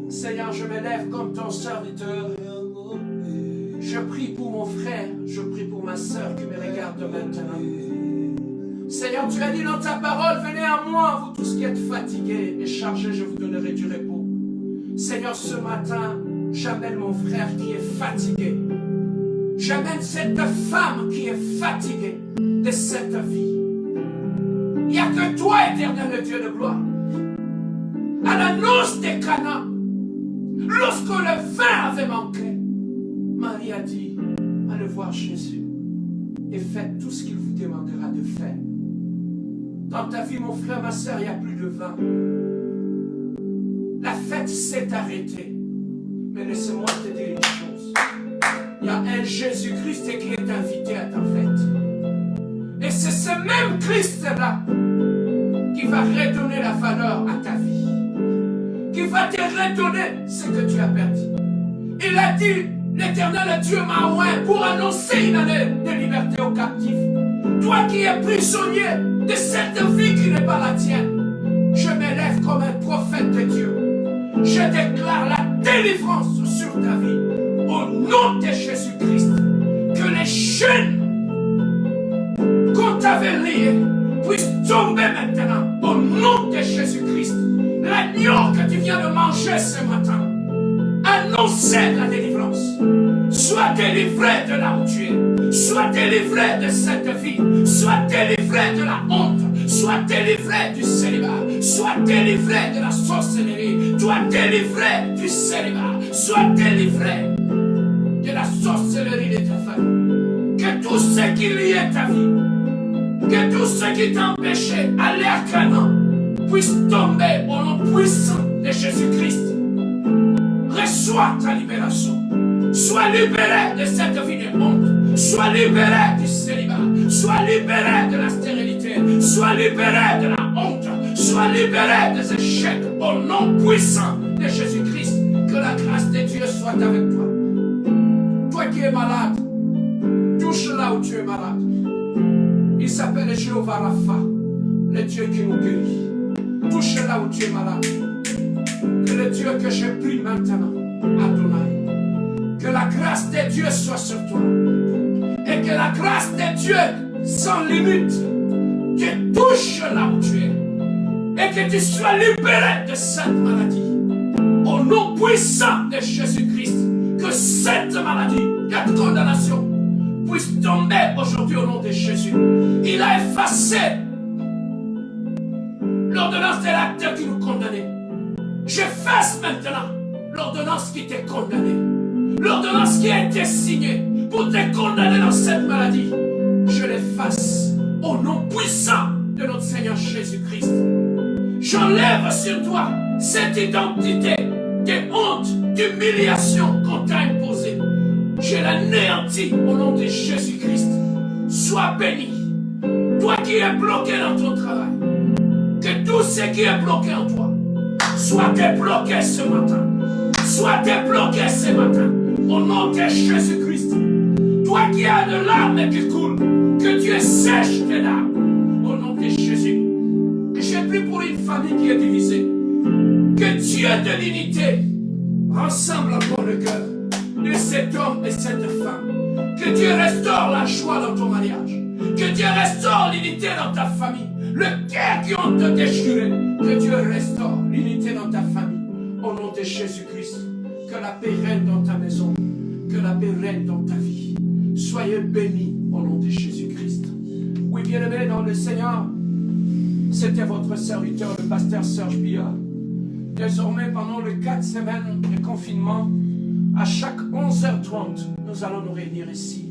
Seigneur, je me lève comme ton serviteur. Je prie pour mon frère, je prie pour ma soeur qui me regarde maintenant. Seigneur, tu as dit dans ta parole, venez à moi, vous tous qui êtes fatigués et chargés, je vous donnerai du repos. Seigneur, ce matin, j'amène mon frère qui est fatigué. J'amène cette femme qui est fatiguée de cette vie. Il n'y a que toi, éternel Dieu de gloire. À la noce de Cana, lorsque le vin avait manqué, Marie a dit, allez voir Jésus et faites tout ce qu'il vous demandera de faire. Dans ta vie, mon frère, ma soeur, il n'y a plus de vin. La fête s'est arrêtée. Mais laissez-moi te dire une chose. Il y a un Jésus-Christ qui est invité à ta fête. Et c'est ce même Christ-là qui va redonner la valeur à ta vie. Qui va te redonner ce que tu as perdu. Il a dit, l'Éternel Dieu m'a envoyé pour annoncer une année de liberté aux captifs. Toi qui es prisonnier de cette vie qui n'est pas la tienne, je m'élève comme un prophète de Dieu. Je déclare la délivrance sur ta vie. Au nom de Jésus-Christ, que les chaînes qu'on t'avait liées puissent tomber maintenant. Au nom de Jésus-Christ, l'agneau viens de manger ce matin, annoncez la délivrance. Sois délivré de là où tu es. Sois délivré de cette vie. Sois délivré de la honte. Sois délivré du célibat. Sois délivré de la sorcellerie. Sois délivré du célibat. Sois délivré de la sorcellerie de ta famille. Que tout ce qui liait ta vie, que tout ce qui t'empêchait d'aller à Canaan puisse tomber au nom puissant de Jésus-Christ. Reçois ta libération. Sois libéré de cette vie de honte. Sois libéré du célibat. Sois libéré de la stérilité. Sois libéré de la honte. Sois libéré des échecs au nom puissant de Jésus-Christ. Que la grâce de Dieu soit avec toi. Toi qui es malade, touche là où tu es malade. Il s'appelle Jéhovah Rapha, le Dieu qui nous guérit. Touche là où tu es malade. Que le Dieu que j'ai pris maintenant, Adonai, que la grâce de Dieu soit sur toi. Et que la grâce de Dieu sans limite te touche là où tu es. Et que tu sois libéré de cette maladie. Au nom puissant de Jésus-Christ, que cette maladie, cette condamnation, puisse tomber aujourd'hui au nom de Jésus. Il a effacé l'ordonnance de l'acte qui nous condamnait. J'efface maintenant l'ordonnance qui t'est condamnée. L'ordonnance qui a été signée pour te condamner dans cette maladie. Je l'efface au nom puissant de notre Seigneur Jésus-Christ. J'enlève sur toi cette identité de honte, d'humiliation qu'on t'a imposée. Je l'anéantis au nom de Jésus-Christ. Sois béni. Toi qui es bloqué dans ton travail, que tout ce qui est bloqué en toi soit débloqué ce matin. Sois débloqué ce matin. Au nom de Jésus-Christ. Toi qui as de larmes qui coulent, que Dieu sèche tes larmes. Au nom de Jésus. J'ai pris pour une famille qui est divisée. Que Dieu de l'unité rassemble encore le cœur de cet homme et cette femme. Que Dieu restaure la joie dans ton mariage. Que Dieu restaure l'unité dans ta famille. Le cœur qui ont te déchiré. Que Dieu restaure l'unité dans ta famille. Au nom de Jésus-Christ. Que la paix règne dans ta maison. Que la paix règne dans ta vie. Soyez bénis au nom de Jésus-Christ. Oui, bien-aimés dans le Seigneur, c'était votre serviteur, le pasteur Serge Billard. Désormais, pendant les 4 semaines de confinement, à chaque 11h30, nous allons nous réunir ici.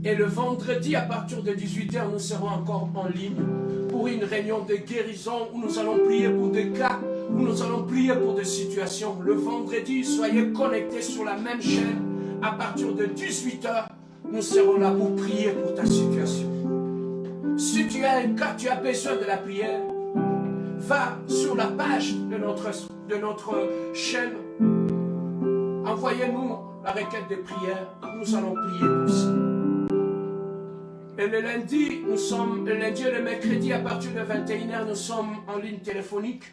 Et le vendredi, à partir de 18h, nous serons encore en ligne pour une réunion de guérison où nous allons prier pour des cas, où nous allons prier pour des situations. Le vendredi, soyez connectés sur la même chaîne. À partir de 18h, nous serons là pour prier pour ta situation. Si tu as un cas, tu as besoin de la prière, va sur la page de notre chaîne. Envoyez-nous la requête de prière. Nous allons prier pour ça. Et le lundi et le mercredi, à partir de 21h, nous sommes en ligne téléphonique.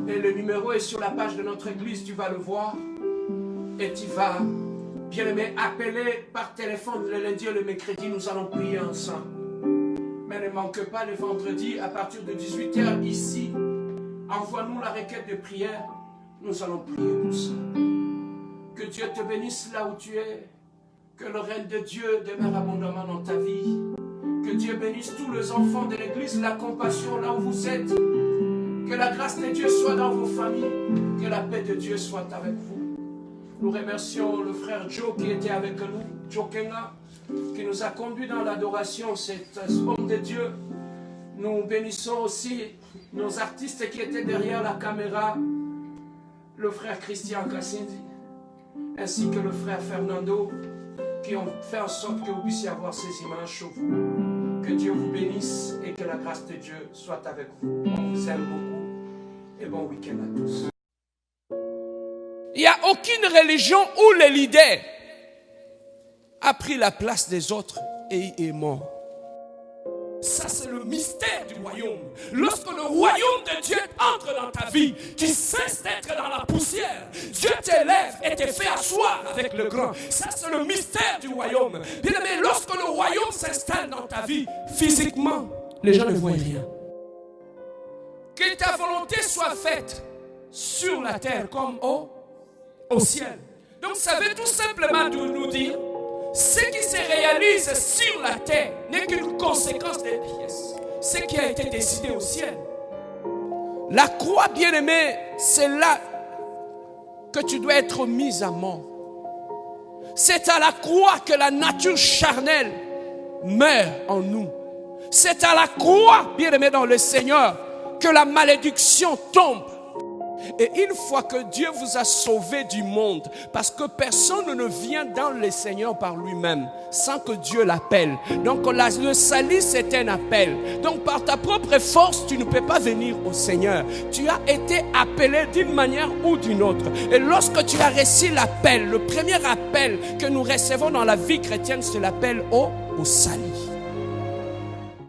Et le numéro est sur la page de notre église, tu vas le voir. Et tu vas, bien aimé, appeler par téléphone le lundi et le mercredi, nous allons prier ensemble. Mais ne manque pas le vendredi, à partir de 18h ici, envoie-nous la requête de prière, nous allons prier pour ça. Que Dieu te bénisse là où tu es. Que le règne de Dieu demeure abondamment dans ta vie. Que Dieu bénisse tous les enfants de l'église, la compassion là où vous êtes. Que la grâce de Dieu soit dans vos familles. Que la paix de Dieu soit avec vous. Nous remercions le frère Joe qui était avec nous, Joe Kenga, qui nous a conduits dans l'adoration, cet homme de Dieu. Nous bénissons aussi nos artistes qui étaient derrière la caméra, le frère Christian Cassindi, ainsi que le frère Fernando, qui ont fait en sorte que vous puissiez avoir ces images sur vous. Que Dieu vous bénisse et que la grâce de Dieu soit avec vous. On vous aime beaucoup et bon week-end à tous. Il n'y a aucune religion où le leader a pris la place des autres et est mort. Ça, c'est le mystère du royaume. Lorsque le royaume de Dieu entre dans ta vie, tu cesses d'être dans la poussière. Dieu t'élève et te fait asseoir avec le grand. Ça, c'est le mystère du royaume. Bien aimé, lorsque le royaume s'installe dans ta vie, physiquement, les gens ne voient rien. Que ta volonté soit faite sur la terre comme au ciel. Donc ça veut tout simplement nous dire, ce qui se réalise sur la terre n'est qu'une conséquence des pièces. Ce qui a été décidé au ciel. La croix, bien-aimée, c'est là que tu dois être mise à mort. C'est à la croix que la nature charnelle meurt en nous. C'est à la croix, bien-aimé dans le Seigneur, que la malédiction tombe. Et une fois que Dieu vous a sauvé du monde, parce que personne ne vient dans le Seigneur par lui-même, sans que Dieu l'appelle. Donc le salut, c'est un appel. Donc par ta propre force, tu ne peux pas venir au Seigneur. Tu as été appelé d'une manière ou d'une autre. Et lorsque tu as reçu l'appel, le premier appel que nous recevons dans la vie chrétienne, c'est l'appel au salut.